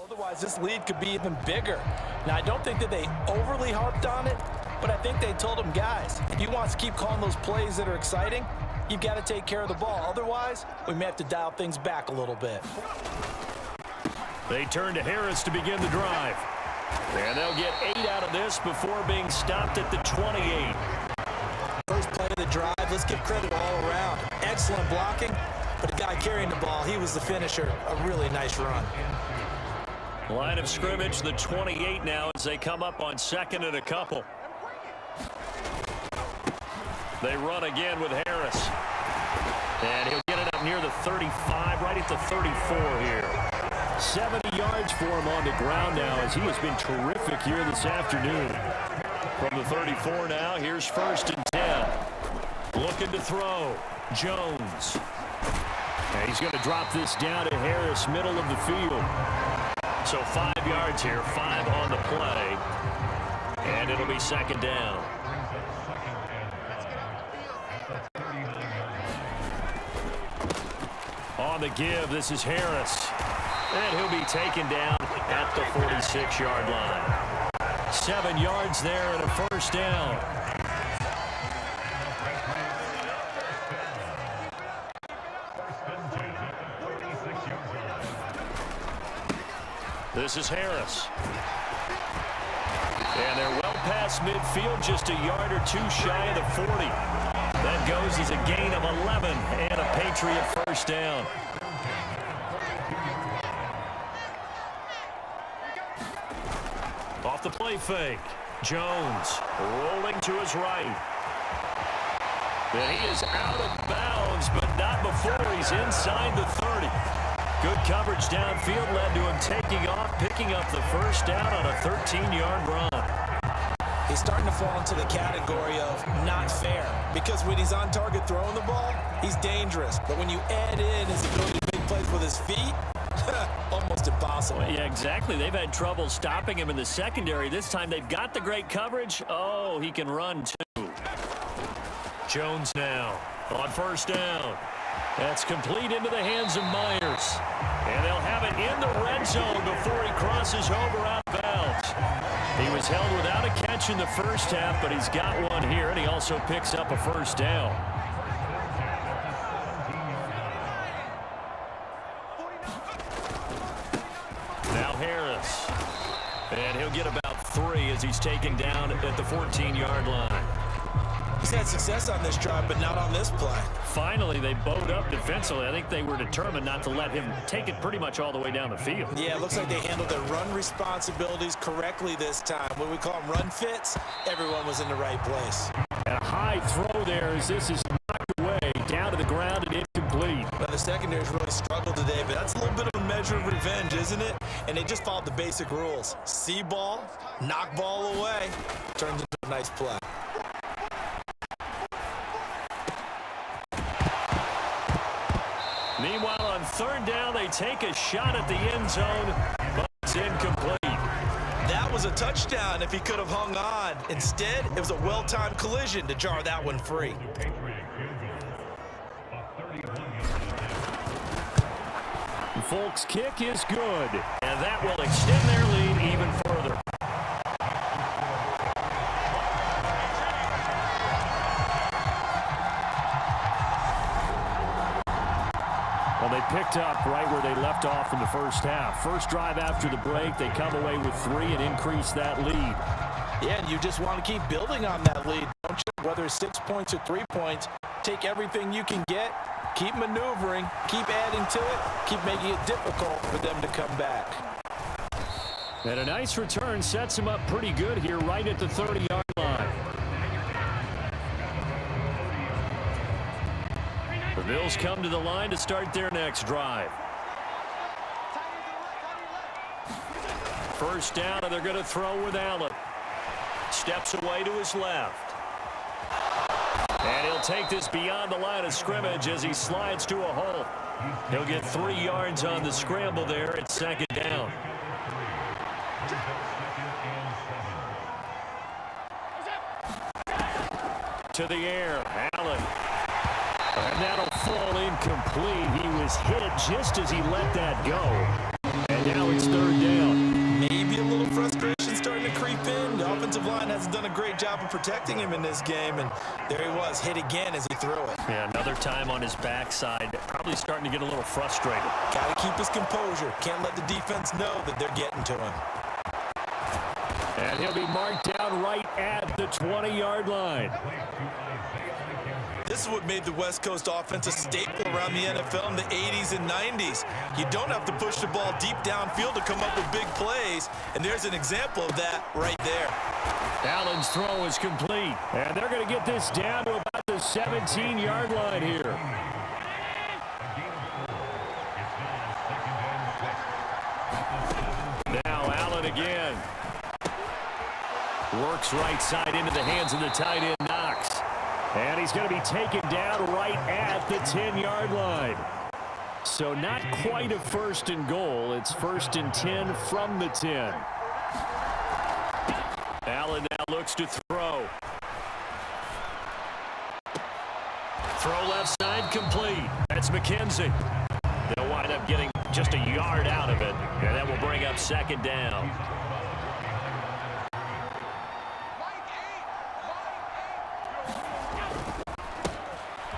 Otherwise, this lead could be even bigger. Now, I don't think that they overly harped on it, but I think they told them, guys, if you want to keep calling those plays that are exciting, you've got to take care of the ball. Otherwise, we may have to dial things back a little bit. They turn to Harris to begin the drive. And they'll get 8 out of this before being stopped at the 28. First play of the drive, let's give credit all around. Excellent blocking, but the guy carrying the ball, he was the finisher. A really nice run. Line of scrimmage, the 28 now as they come up on second and a couple. They run again with Harris. And he'll get it up near the 35, right at the 34 here. 70 yards for him on the ground now as he has been terrific here this afternoon. From the 34 now, here's first and 10. Looking to throw. Jones. And he's going to drop this down to Harris, middle of the field. So 5 yards here, 5 on the play. And it'll be second down. On the give, this is Harris. And he'll be taken down at the 46-yard line. 7 yards there and a first down. This is Harris. And they're well past midfield, just a yard or two shy of the 40. That goes as a gain of 11 and a Patriot first down. Off the play fake. Jones rolling to his right. And he is out of bounds, but not before he's inside the 30. Good coverage downfield led to him taking off, picking up the first down on a 13-yard run. He's starting to fall into the category of not fair, because when he's on target throwing the ball, he's dangerous. But when you add in his ability to make plays with his feet, almost impossible. Well, yeah, exactly. They've had trouble stopping him in the secondary. This time they've got the great coverage. Oh, he can run too. Jones now on first down. That's complete into the hands of Myers. And they'll have it in the red zone before he crosses over out of bounds. He was held without a catch in the first half, but he's got one here, and he also picks up a first down. Now Harris. And he'll get about 3 as he's taken down at the 14-yard line. He's had success on this drive, but not on this play. Finally, they bowed up defensively. I think they were determined not to let him take it pretty much all the way down the field. Yeah, it looks like they handled their run responsibilities correctly this time. When we call them run fits, everyone was in the right place. And a high throw there as this is knocked away, down to the ground and incomplete. Well, the secondary's really struggled today, but that's a little bit of a measure of revenge, isn't it? And they just followed the basic rules. See ball, knock ball away, turns into a nice play. Meanwhile, on third down, they take a shot at the end zone, but it's incomplete. That was a touchdown if he could have hung on. Instead, it was a well-timed collision to jar that one free. Folks' kick is good, and that will extend their lead even further. Well, they picked up right where they left off in the first half. First drive after the break, they come away with 3 and increase that lead. Yeah, and you just want to keep building on that lead, don't you? Whether it's 6 points or 3 points, take everything you can get, keep maneuvering, keep adding to it, keep making it difficult for them to come back. And a nice return sets him up pretty good here right at the 30-yard line. The Bills come to the line to start their next drive. First down, and they're going to throw with Allen. Steps away to his left. And he'll take this beyond the line of scrimmage as he slides to a hole. He'll get 3 yards on the scramble there at second down. To the air, Allen. And that'll fall incomplete. He was hit just as he let that go. And now it's third down. Maybe a little frustration starting to creep in. The offensive line hasn't done a great job of protecting him in this game. And there he was, hit again as he threw it. Yeah, another time on his backside. Probably starting to get a little frustrated. Got to keep his composure. Can't let the defense know that they're getting to him. And he'll be marked down right at the 20-yard line. This is what made the West Coast offense a staple around the NFL in the 80s and 90s. You don't have to push the ball deep downfield to come up with big plays, and there's an example of that right there. Allen's throw is complete, and they're going to get this down to about the 17-yard line here. Now Allen again. Works right side into the hands of the tight end, Knox. And he's going to be taken down right at the 10-yard line. So not quite a first and goal. It's first and 10 from the 10. Allen now looks to throw. Throw left side complete. That's McKenzie. They'll wind up getting just a yard out of it. And that will bring up second down.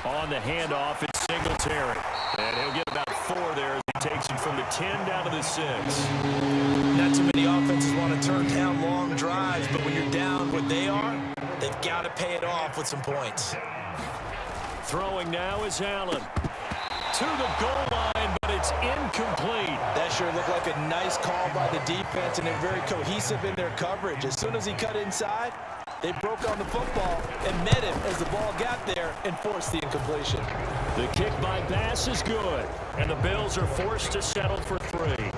On the handoff, it's Singletary. And he'll get about 4 there as he takes it from the 10 down to the 6. Not too many offenses want to turn down long drives, but when you're down what they are, they've got to pay it off with some points. Throwing now is Allen. To the goal line, but it's incomplete. That sure looked like a nice call by the defense, and they're very cohesive in their coverage. As soon as he cut inside, they broke on the football and met him as the ball got there and forced the incompletion. The kick by Bass is good, and the Bills are forced to settle for 3.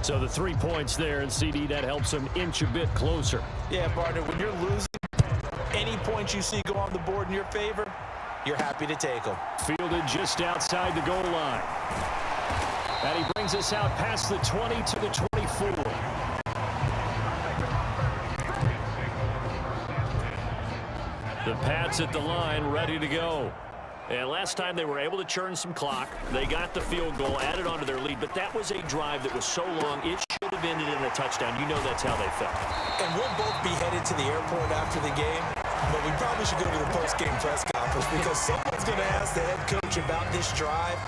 So the 3 points there, and CD, that helps them inch a bit closer. Yeah, partner, when you're losing, any points you see go on the board in your favor, you're happy to take them. Fielded just outside the goal line. And he brings us out past the 20 to the 24. The Pats at the line, ready to go. And last time they were able to churn some clock. They got the field goal, added on to their lead, but that was a drive that was so long, it should have ended in a touchdown. You know that's how they felt. And we'll both be headed to the airport after the game, but we probably should go to the post-game press conference because someone's going to ask the head coach about this drive,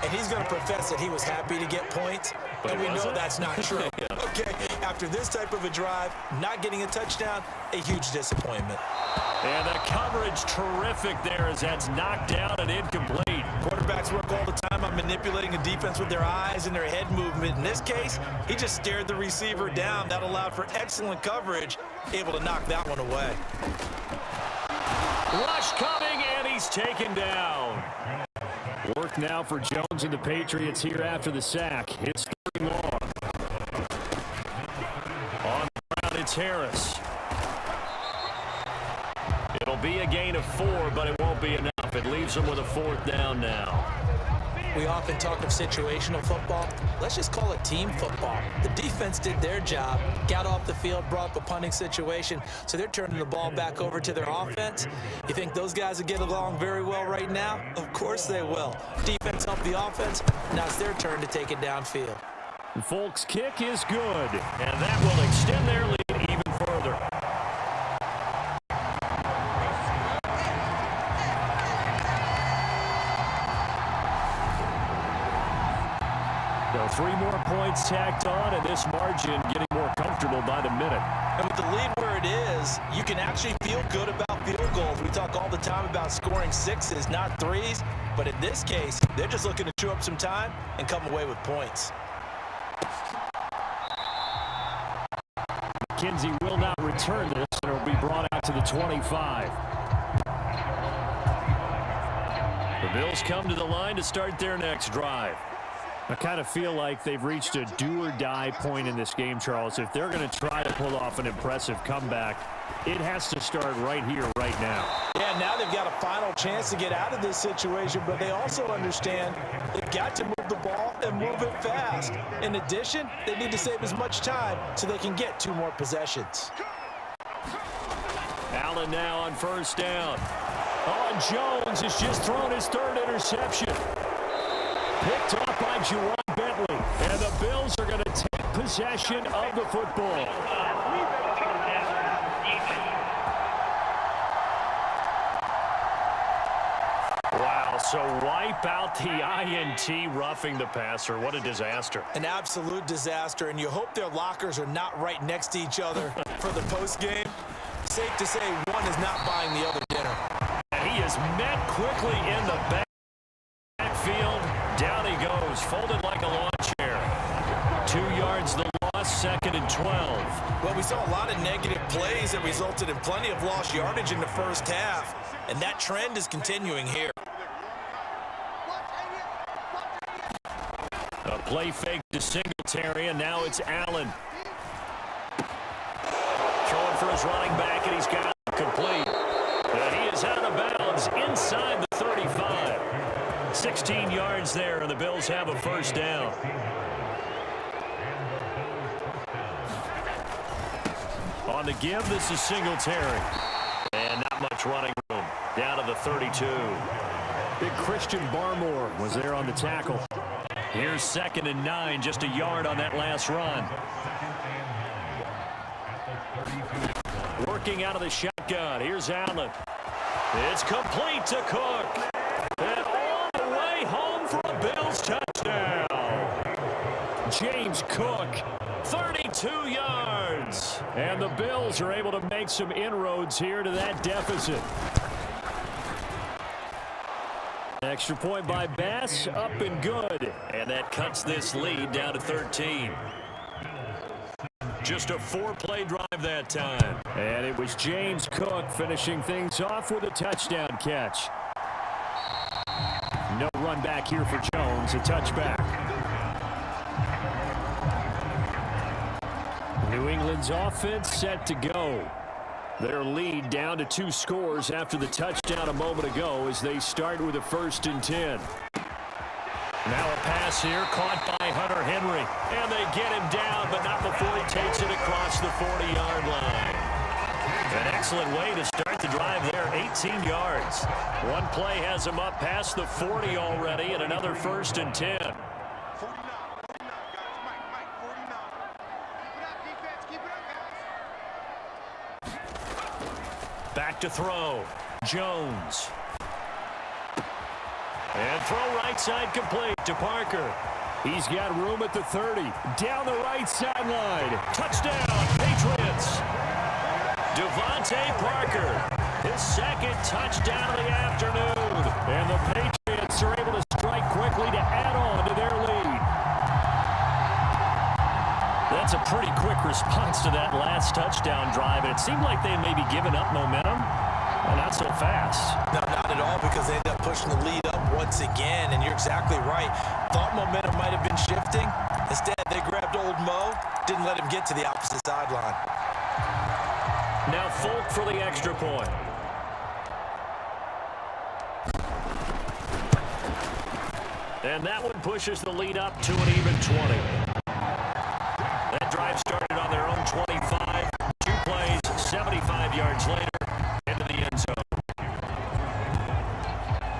and he's going to profess that he was happy to get points, and we know that's not true. Yeah. Okay, after this type of a drive, not getting a touchdown, a huge disappointment. And the coverage terrific there as that's knocked down and incomplete. Quarterbacks work all the time on manipulating a defense with their eyes and their head movement. In this case, he just stared the receiver down. That allowed for excellent coverage, able to knock that one away. Rush coming, and he's taken down. Work now for Jones and the Patriots here after the sack. It's 3rd and long. On the ground, it's Harris. It'll be a gain of 4, but it won't be enough. It leaves them with a 4th down now. We often talk of situational football. Let's just call it team football. The defense did their job, got off the field, brought up a punting situation, so they're turning the ball back over to their offense. You think those guys will get along very well right now? Of course they will. Defense helped the offense. Now it's their turn to take it downfield. Folk's kick is good, and that will extend their lead even further. So 3 more points tacked on, and this margin getting more comfortable by the minute. And with the lead where it is, you can actually feel good about field goals. We talk all the time about scoring 6s, not 3s. But in this case, they're just looking to chew up some time and come away with points. McKenzie will not return this, and it will be brought out to the 25. The Bills come to the line to start their next drive. I kind of feel like they've reached a do-or-die point in this game, Charles. If they're going to try to pull off an impressive comeback, it has to start right here, right now. Yeah, now they've got a final chance to get out of this situation, but they also understand they've got to move the ball and move it fast. In addition, they need to save as much time so they can get 2 more possessions. Allen now on 1st down. Oh, Jones has just thrown his 3rd interception. Picked off by Juwan Bentley, and the Bills are going to take possession of the football. Wow, so wipe out the INT, roughing the passer. What a disaster. An absolute disaster, and you hope their lockers are not right next to each other for the postgame. Safe to say one is not buying the other dinner. He is met quickly in the backfield. Down he goes, folded like a lawn chair. 2 yards the loss, 2nd and 12. Well, we saw a lot of negative plays that resulted in plenty of lost yardage in the first half, and that trend is continuing here. A play fake to Singletary, and now it's Allen. Throwing for his running back, and he's got it complete. And he is out of bounds inside the 35. 16 yards there, and the Bills have a 1st down. On the give, this is Singletary. And not much running room. Down to the 32. Big Christian Barmore was there on the tackle. Here's 2nd and 9, just a yard on that last run. Working out of the shotgun. Here's Allen. It's complete to Cook. And all the way home for a Bills touchdown. James Cook, 32 yards. And the Bills are able to make some inroads here to that deficit. Extra point by Bass, up and good. And that cuts this lead down to 13. Just a 4-play drive that time. And it was James Cook finishing things off with a touchdown catch. No run back here for Jones, a touchback. New England's offense set to go. Their lead down to 2 scores after the touchdown a moment ago as they start with a 1st and 10. Now a pass here caught by Hunter Henry. And they get him down, but not before he takes it across the 40-yard line. An excellent way to start the drive there, 18 yards. One play has him up past the 40 already, and another 1st and 10. Back to throw. Jones. And throw right side complete to Parker. He's got room at the 30. Down the right sideline. Touchdown, Patriots. Devontae Parker, his 2nd touchdown of the afternoon. And the Patriots are able to strike quickly to add on to their lead. That's a pretty quick response to that last touchdown drive. And it seemed like they had maybe given up momentum. Well, not so fast. No, not at all, because they ended up pushing the lead up once again, and you're exactly right. Thought momentum might have been shifting. Instead, they grabbed old Mo, didn't let him get to the opposite sideline. Now Folk for the extra point. And that one pushes the lead up to an even 20. That drive started on their own 25. 2 plays, 75 yards later. Into the end zone.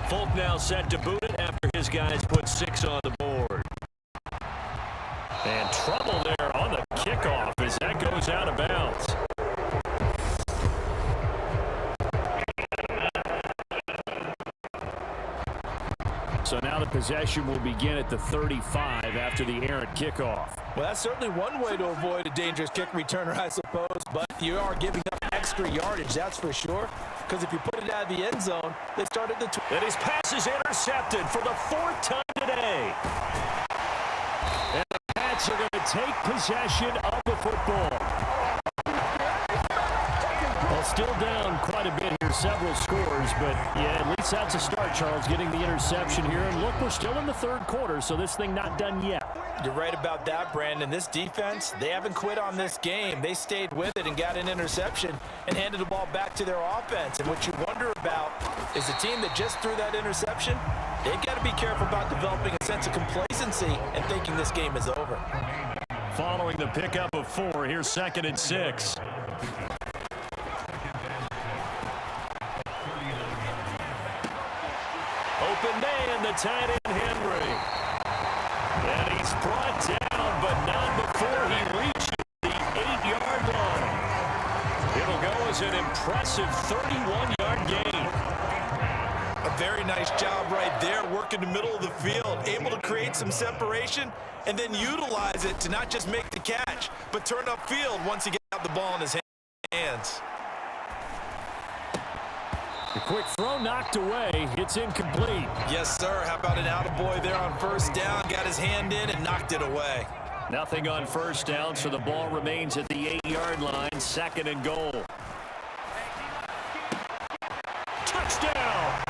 Folk now set to boot it after his guys put 6 on the board. And trouble there on the kickoff as that goes out of bounds. So now the possession will begin at the 35 after the errant kickoff. Well, that's certainly one way to avoid a dangerous kick returner, I suppose, but you are giving up extra yardage, that's for sure, because if you put it out of the end zone, they started the... And his pass is intercepted for the 4th time today. And the Pats are going to take possession of the football. Well, still down quite a bit here, several scores, but yeah, at least that's a start, Charles, getting the interception here. And look, we're still in the 3rd quarter, so this thing not done yet. You're right about that, Brandon. This defense, they haven't quit on this game. They stayed with it and got an interception and handed the ball back to their offense. And what you wonder about is the team that just threw that interception, they've got to be careful about developing a sense of complacency and thinking this game is over. Following the pickup of 4, here's 2nd and 6. Open man, the tight end Henry. And he's brought down, but not before he reaches the 8-yard line. It'll go as an impressive 31-yard gain. A very nice job right there, working the middle of the field, able to create some separation and then utilize it to not just make the catch, but turn upfield once he got the ball in his hands. The quick throw knocked away. It's incomplete. Yes, sir. How about an attaboy there on 1st down? Got his hand in and knocked it away. Nothing on 1st down, so the ball remains at the 8-yard line. 2nd and goal. Touchdown!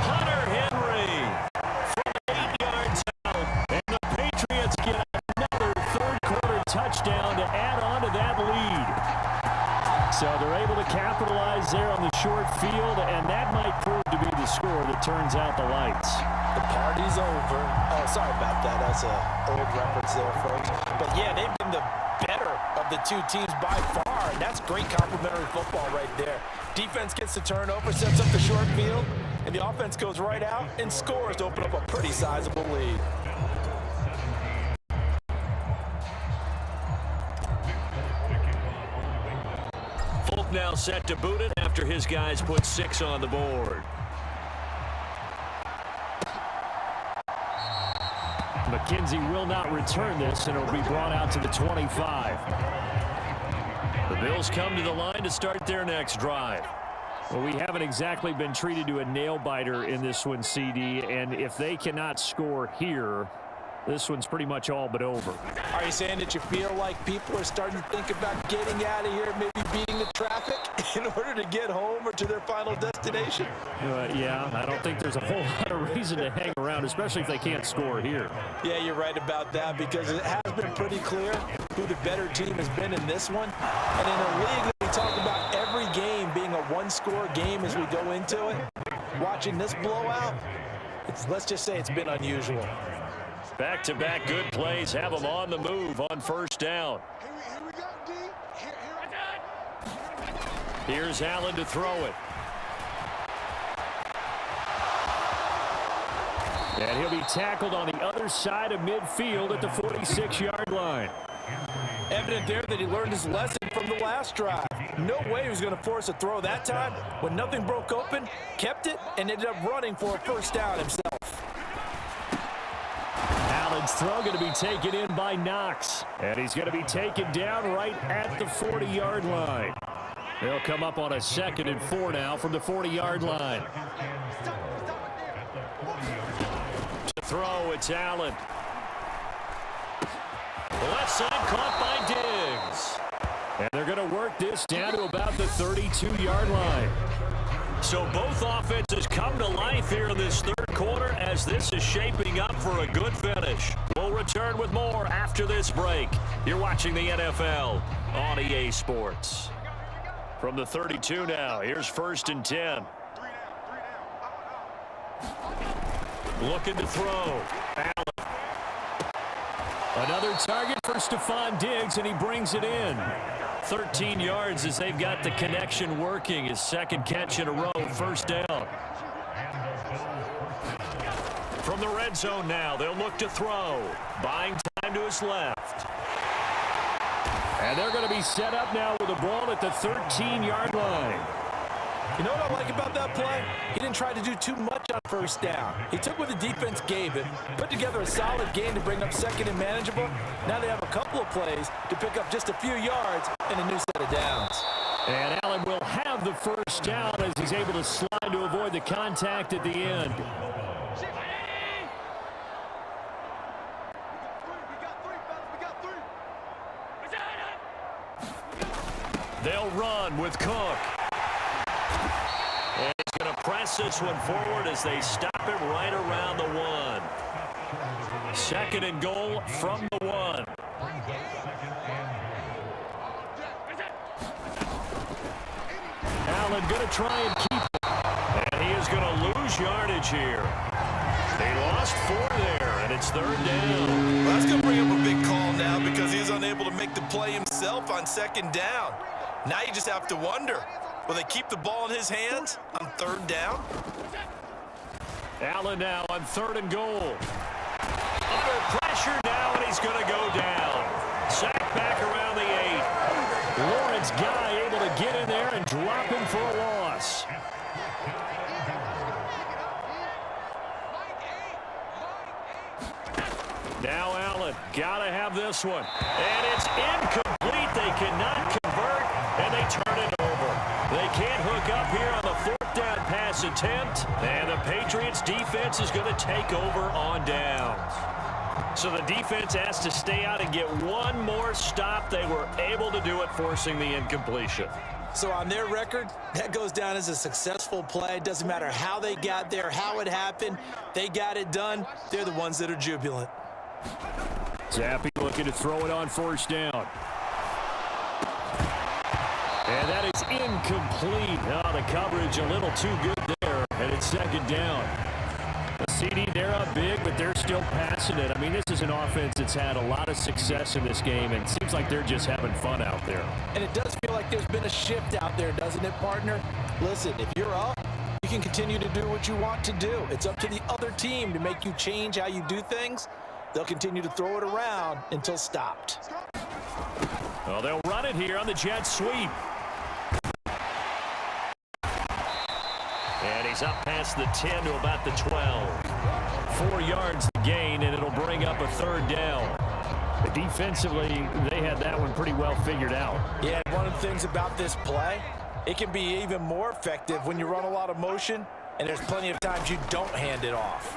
Hunter Henry from 8 yards out. And the Patriots get another 3rd quarter touchdown to add on to that lead. So they're able to capitalize there on the short field, and that might prove to be the score that turns out the lights. The party's over. Oh, sorry about that. That's an old reference there, folks. But, yeah, they've been the better of the 2 teams by far, and that's great complimentary football right there. Defense gets the turnover, sets up the short field, and the offense goes right out and scores to open up a pretty sizable lead. Folk now set to boot it after his guys put 6 on the board. McKenzie will not return this, and it'll be brought out to the 25. The Bills come to the line to start their next drive. Well, we haven't exactly been treated to a nail-biter in this one, CD, and if they cannot score here, this one's pretty much all but over. Are you saying that you feel like people are starting to think about getting out of here, maybe beating the traffic in order to get home or to their final destination? Yeah, I don't think there's a whole lot of reason to hang around, especially if they can't score here. Yeah, you're right about that, because it has been pretty clear who the better team has been in this one. And in a league that we talk about every game being a one-score game as we go into it, watching this blowout, let's just say it's been unusual. Back-to-back good plays have them on the move on first down. Here's Allen to throw it. And he'll be tackled on the other side of midfield at the 46-yard line. Evident there that he learned his lesson from the last drive. No way he was going to force a throw that time. When nothing broke open, kept it, and ended up running for a first down himself. Allen's throw going to be taken in by Knox. And he's going to be taken down right at the 40-yard line. They'll come up on a 2nd and 4 now from the 40-yard line. To throw, it's Allen. Left side caught by Diggs. And they're going to work this down to about the 32-yard line. So both offenses come to life here in this third quarter as this is shaping up for a good finish. We'll return with more after this break. You're watching the NFL on EA Sports. From the 32 now, here's 1st and 10. Looking to throw. Allen. Another target for Stephon Diggs, and he brings it in. 13 yards as they've got the connection working. His 2nd catch in a row, first down. From the red zone now, they'll look to throw. Buying time to his left. And they're going to be set up now with the ball at the 13-yard line. You know what I like about that play? He didn't try to do too much on first down. He took what the defense gave him, put together a solid game to bring up 2nd and manageable. Now they have a couple of plays to pick up just a few yards and a new set of downs. And Allen will have the first down as he's able to slide to avoid the contact at the end. They'll run with Cook. And he's going to press this one forward as they stop him right around the 1. 2nd and goal from the 1. Allen going to try and keep it. And he is going to lose yardage here. They lost 4 there, and it's 3rd down. Well, that's going to bring up a big call now because he's unable to make the play himself on 2nd down. Now you just have to wonder, will they keep the ball in his hands on 3rd down? Allen now on 3rd and goal. Under pressure now, and he's going to go down. Sacked back around the 8. Lawrence Guy able to get in there and drop him for a loss. Now Allen, got to have this one. And it's incomplete. They cannot convert, and they turn it over. They can't hook up here on the 4th down pass attempt, and the Patriots defense is going to take over on downs. So the defense has to stay out and get one more stop. They were able to do it, forcing the incompletion. So on their record, that goes down as a successful play. It doesn't matter how they got there, how it happened. They got it done. They're the ones that are jubilant. Zappe looking to throw it on 1st down. And that is incomplete. Oh, the coverage a little too good there, and it's 2nd down. The CD, they're up big, but they're still passing it. I mean, this is an offense that's had a lot of success in this game, and it seems like they're just having fun out there. And it does feel like there's been a shift out there, doesn't it, partner? Listen, if you're up, you can continue to do what you want to do. It's up to the other team to make you change how you do things. They'll continue to throw it around until stopped. Well, they'll run it here on the jet sweep. And he's up past the 10 to about the 12. 4 yards to gain, and it'll bring up a 3rd down. But defensively, they had that one pretty well figured out. Yeah, one of the things about this play, it can be even more effective when you run a lot of motion, and there's plenty of times you don't hand it off.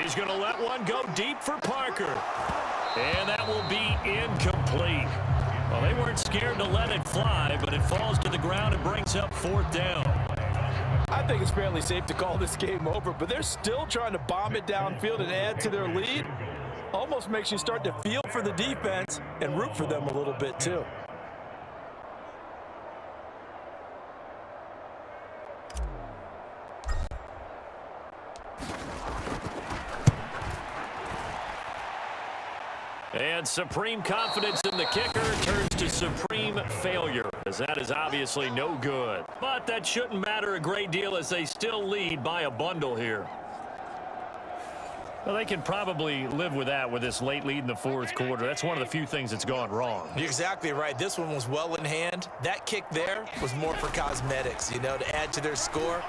He's going to let one go deep for Parker. And that will be incomplete. Well, they weren't scared to let it fly, but it falls to the ground and brings up 4th down. I think it's fairly safe to call this game over, but they're still trying to bomb it downfield and add to their lead. Almost makes you start to feel for the defense and root for them a little bit too. And supreme confidence in the kicker turns to supreme failure, as that is obviously no good. But that shouldn't matter a great deal as they still lead by a bundle here. Well, they can probably live with that with this late lead in the 4th quarter. That's one of the few things that's gone wrong. You're exactly right. This one was well in hand. That kick there was more for cosmetics, you know, to add to their score.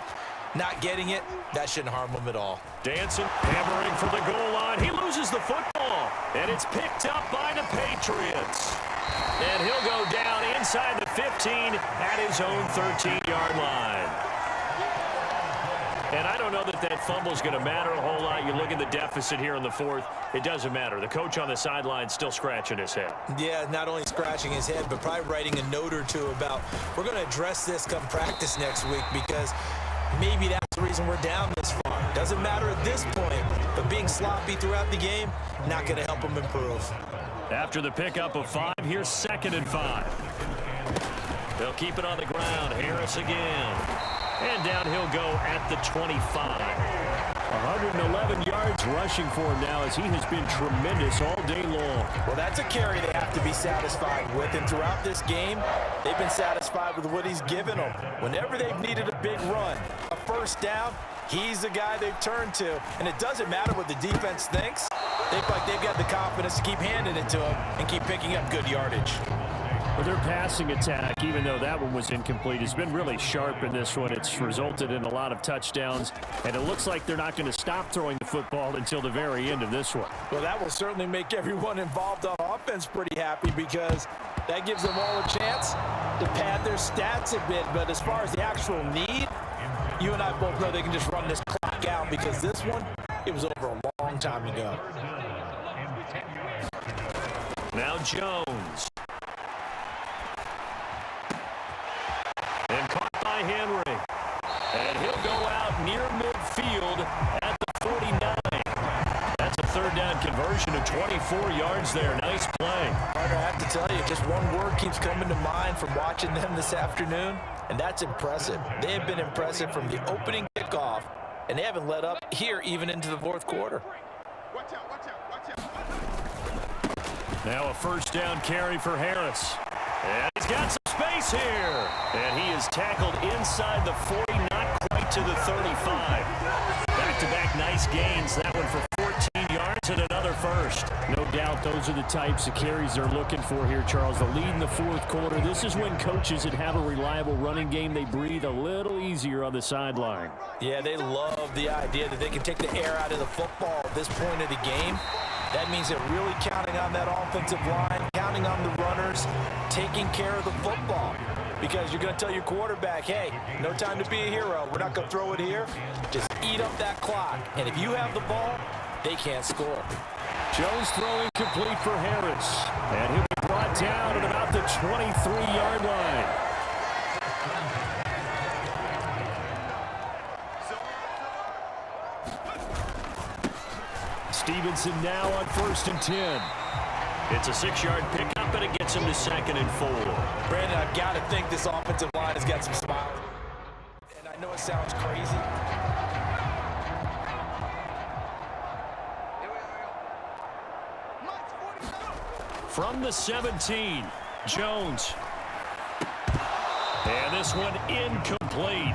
Not getting it, that shouldn't harm them at all. Danson hammering for the goal line. He loses the football, and it's picked up by the Patriots. And he'll go down inside the 15 at his own 13-yard line. And I don't know that that fumble is going to matter a whole lot. You look at the deficit here in the 4th, it doesn't matter. The coach on the sideline still scratching his head. Yeah, not only scratching his head, but probably writing a note or two about, we're going to address this come practice next week, because maybe that's the reason we're down this far. Doesn't matter at this point, but being sloppy throughout the game, not going to help them improve. After the pickup of 5, here's 2nd and 5. They'll keep it on the ground. Harris again. And down he'll go at the 25. 111 yards rushing for him now, as he has been tremendous all day long. Well, that's a carry they have to be satisfied with. And throughout this game, they've been satisfied with what he's given them. Whenever they've needed a big run, a 1st down, he's the guy they've turned to. And it doesn't matter what the defense thinks. They feel like they've got the confidence to keep handing it to him and keep picking up good yardage. Well, their passing attack, even though that one was incomplete, has been really sharp in this one. It's resulted in a lot of touchdowns, and it looks like they're not going to stop throwing the football until the very end of this one. Well, that will certainly make everyone involved on offense pretty happy, because that gives them all a chance to pad their stats a bit. But as far as the actual need, you and I both know they can just run this clock out, because this one, it was over a long time ago. Now Jones. And caught by Henry. And he'll go out near midfield at the 49. That's a 3rd down conversion of 24 yards there. Nice play. Carter, I have to tell you, just one word keeps coming to mind from watching them this afternoon, and that's impressive. They have been impressive from the opening kickoff, and they haven't let up here even into the 4th quarter. Watch out, watch out, watch out. Now a 1st down carry for Harris. And he's got some space here. And he is tackled inside the 40, not quite to the 35. Back-to-back nice gains. That one for 14 yards and another 1st. No doubt those are the types of carries they're looking for here, Charles. The lead in the 4th quarter. This is when coaches that have a reliable running game, they breathe a little easier on the sideline. Yeah, they love the idea that they can take the air out of the football at this point of the game. That means they're really counting on that offensive line, counting on the runners, taking care of the football. Because you're going to tell your quarterback, hey, no time to be a hero. We're not going to throw it here. Just eat up that clock. And if you have the ball, they can't score. Jones throwing complete for Harris. And he'll be brought down at about the 23-yard line. Stevenson now on 1st and 10. It's a 6-yard pickup, and it gets him to 2nd and 4. Brandon, I've got to think this offensive line has got some smiles. And I know it sounds crazy. From the 17, Jones. And this one incomplete.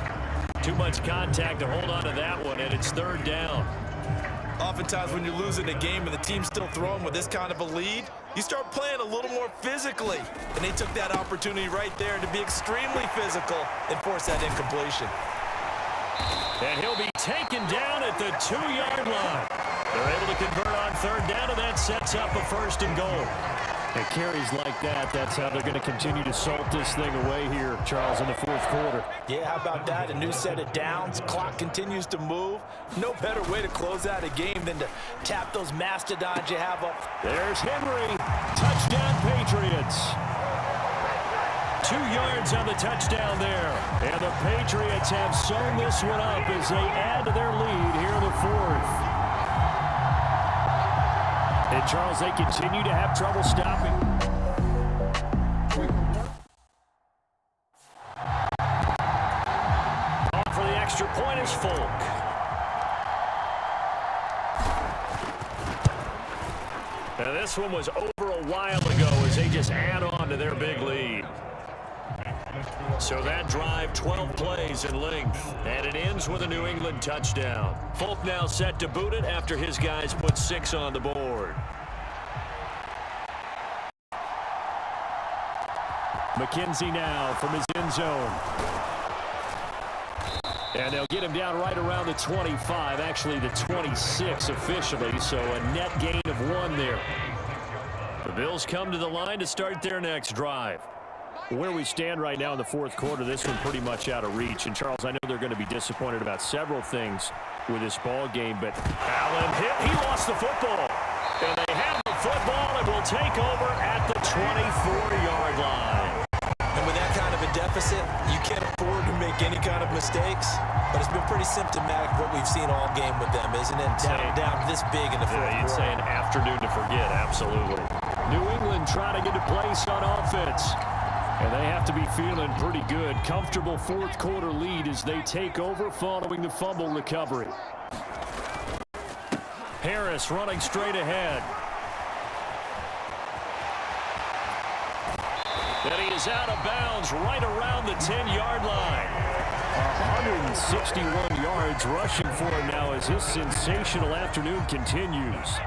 Too much contact to hold on to that one, and it's 3rd down. Oftentimes when you're losing a game and the team's still throwing with this kind of a lead, you start playing a little more physically. And they took that opportunity right there to be extremely physical and force that incompletion. And he'll be taken down at the 2-yard line. They're able to convert on 3rd down, and that sets up a 1st and goal. And carries like that, that's how they're going to continue to salt this thing away here, Charles, in the fourth quarter. Yeah, how about that? A new set of downs. Clock continues to move. No better way to close out a game than to tap those mastodons you have up. There's Henry. Touchdown, Patriots. 2 yards on the touchdown there. And the Patriots have sewn this one up as they add to their lead here in the fourth. And, Charles, they continue to have trouble stopping. On for the extra point is Folk. And this one was over a while ago as they just add on to their big lead. So that drive, 12 plays in length, and it ends with a New England touchdown. Folk now set to boot it after his guys put 6 on the board. McKenzie now from his end zone. And they'll get him down right around the 25, actually the 26 officially, so a net gain of 1 there. The Bills come to the line to start their next drive. Where we stand right now in the fourth quarter, this one pretty much out of reach. And, Charles, I know they're going to be disappointed about several things with this ball game, but Allen hit. He lost the football. And they have the football and will take over at the 24-yard line. And with that kind of a deficit, you can't afford to make any kind of mistakes. But it's been pretty symptomatic what we've seen all game with them, isn't it? Down this big in the fourth quarter. You'd say an afternoon to forget, absolutely. New England trying to get a place on offense. And they have to be feeling pretty good. Comfortable fourth quarter lead as they take over following the fumble recovery. Harris running straight ahead. And he is out of bounds right around the 10-yard line. 161 yards rushing for him now as his sensational afternoon continues.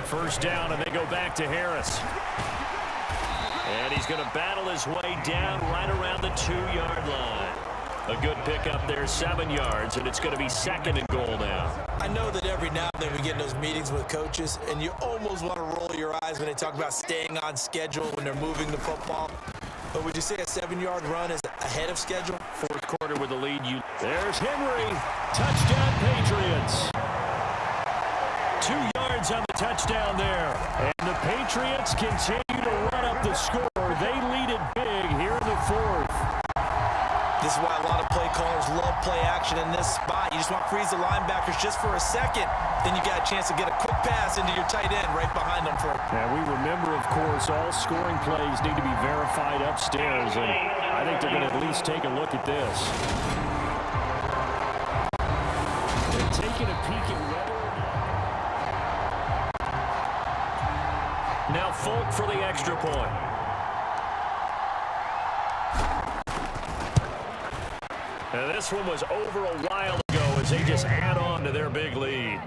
First down, and they go back to Harris. And he's going to battle his way down right around the 2-yard line. A good pickup there, 7 yards, and it's going to be 2nd and goal now. I know that every now and then we get in those meetings with coaches, and you almost want to roll your eyes when they talk about staying on schedule when they're moving the football. But would you say a 7-yard run is ahead of schedule? Fourth quarter with the lead. There's Henry. Touchdown, Patriots. 2 yards on the touchdown there. And the Patriots continue to run up the score. They lead it big here in the fourth. This is why a lot of play callers love play action in this spot. You just want to freeze the linebackers just for a second. Then you got a chance to get a quick pass into your tight end right behind them. Now, we remember, of course, all scoring plays need to be verified upstairs. And I think they're going to at least take a look at this. They're taking a peek at whether now Folk for the extra point. And this one was over a while ago as they just add on to their big lead.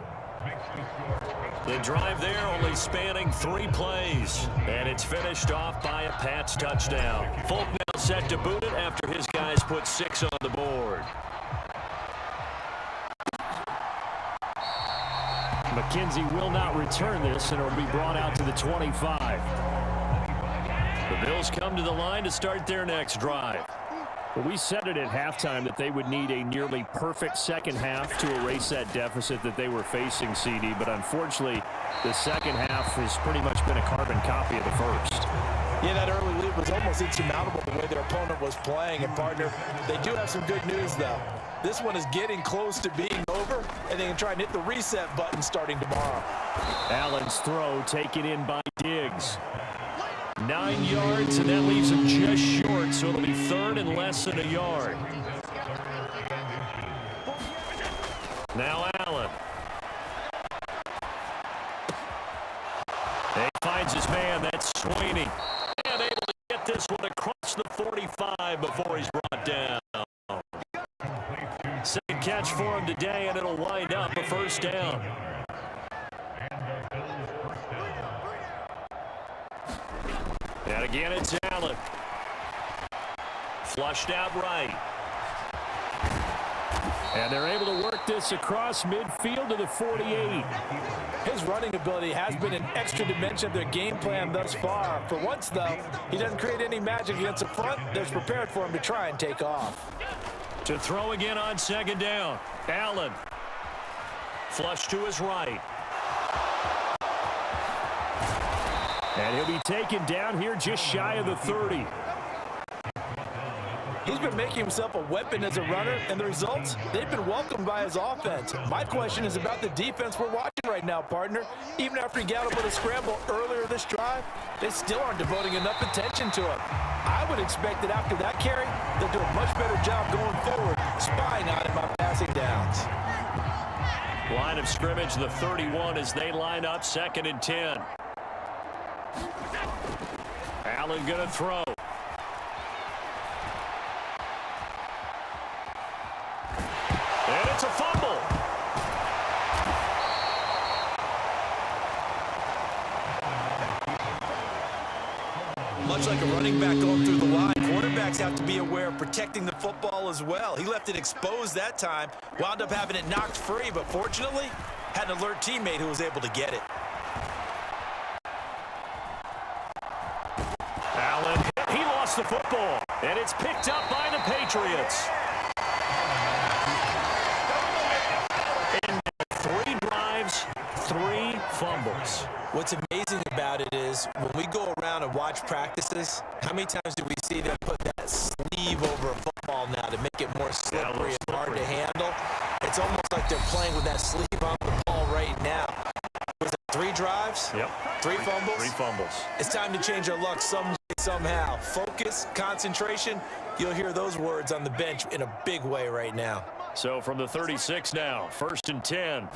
The drive there only spanning 3 plays. And it's finished off by a Pats touchdown. Folk now set to boot it after his guys put 6 on the board. McKenzie will not return this, and it will be brought out to the 25. The Bills come to the line to start their next drive. Well, we said it at halftime that they would need a nearly perfect second half to erase that deficit that they were facing, CD, but unfortunately, the second half has pretty much been a carbon copy of the first. Yeah, that early lead was almost insurmountable the way their opponent was playing. And, partner, they do have some good news, though. This one is getting close to being over, and they can try and hit the reset button starting tomorrow. Allen's throw taken in by Diggs. 9 yards, and that leaves him just short, so it'll be 3rd and less than a yard. Now Allen. He finds his man, that's Sweeney. And able to get this one across the 45 before he's brought down. Second catch for him today, and it'll wind up a first down. And again, it's Allen. Flushed out right. And they're able to work this across midfield to the 48. His running ability has been an extra dimension of their game plan thus far. For once, though, he doesn't create any magic against the front that's prepared for him to try and take off. To throw again on second down. Allen. Flush to his right. And he'll be taken down here just shy of the 30. He's been making himself a weapon as a runner, and the results, they've been welcomed by his offense. My question is about the defense we're watching right now, partner. Even after he got up with a scramble earlier this drive, they still aren't devoting enough attention to him. I would expect that after that carry, they'll do a much better job going forward, spying on him on passing downs. Line of scrimmage, the 31 as they line up, 2nd and 10. Allen going to throw. And it's a fumble. Much like a running back going through the line, quarterbacks have to be aware of protecting the football as well. He left it exposed that time, wound up having it knocked free, but fortunately, had an alert teammate who was able to get it. Allen, he lost the football, and it's picked up by the Patriots. And 3 drives, 3 fumbles. What's amazing about it is when we go around and watch practices, how many times do we see them put that sleeve over a football now to make it more slippery and hard to handle? It's almost like they're playing with that sleeve on the ball right now. Was it 3 drives? Yep. 3 fumbles? 3 fumbles. It's time to change our luck somehow. Focus, concentration. You'll hear those words on the bench in a big way right now. So from the 36 now, 1st and 10.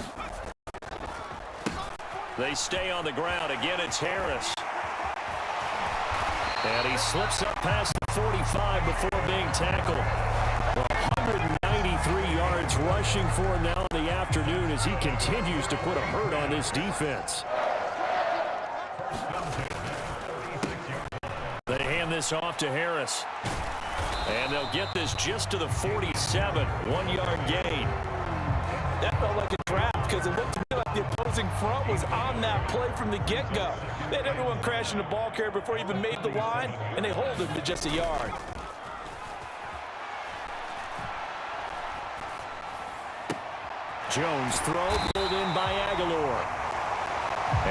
They stay on the ground. Again, it's Harris. And he slips up past the 45 before being tackled. 193 yards rushing for him now in the afternoon as he continues to put a hurt on this defense. They hand this off to Harris. And they'll get this just to the 47, 1-yard gain. That felt like a trap because it looked to me like the opposing front was on that play from the get-go. They had everyone crashing the ball carrier before he even made the line, and they hold him to just a yard. Jones throw pulled in by Aguilar.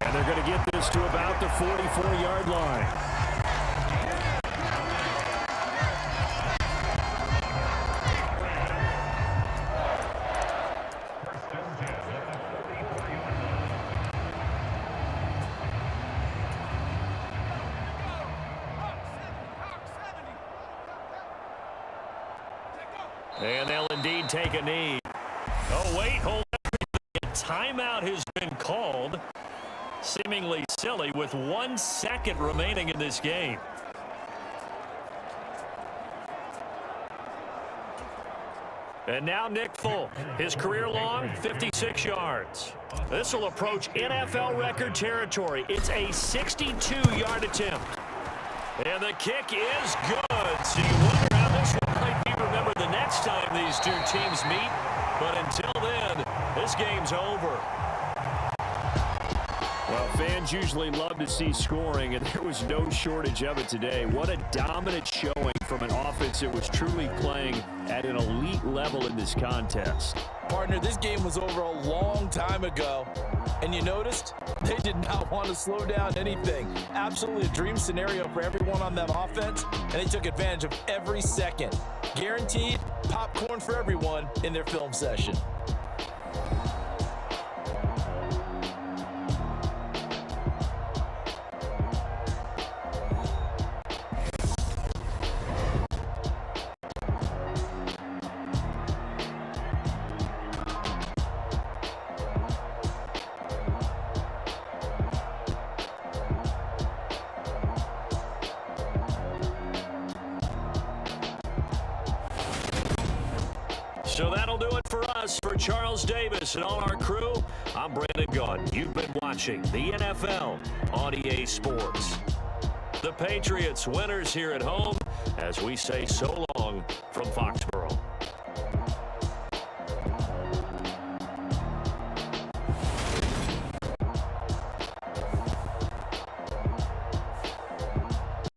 And they're going to get this to about the 44-yard line. And they'll indeed take a knee. Oh, wait, hold on. Timeout has been called. Seemingly silly with 1 second remaining in this game. And now Nick Folk, his career long, 56 yards. This will approach NFL record territory. It's a 62-yard attempt. And the kick is good. So you wonder how this one might be remembered the next time these two teams meet. But until then, this game's over. Well, fans usually love to see scoring, and there was no shortage of it today. What a dominant showing from an offense that was truly playing at an elite level in this contest. Partner, this game was over a long time ago, and you noticed they did not want to slow down anything. Absolutely a dream scenario for everyone on that offense, and they took advantage of every second. Guaranteed popcorn for everyone in their film session. So that'll do it for us. For Charles Davis and all our crew, I'm Brandon Gaudin. You've been watching the NFL on EA Sports. The Patriots winners here at home as we say so long from Foxboro.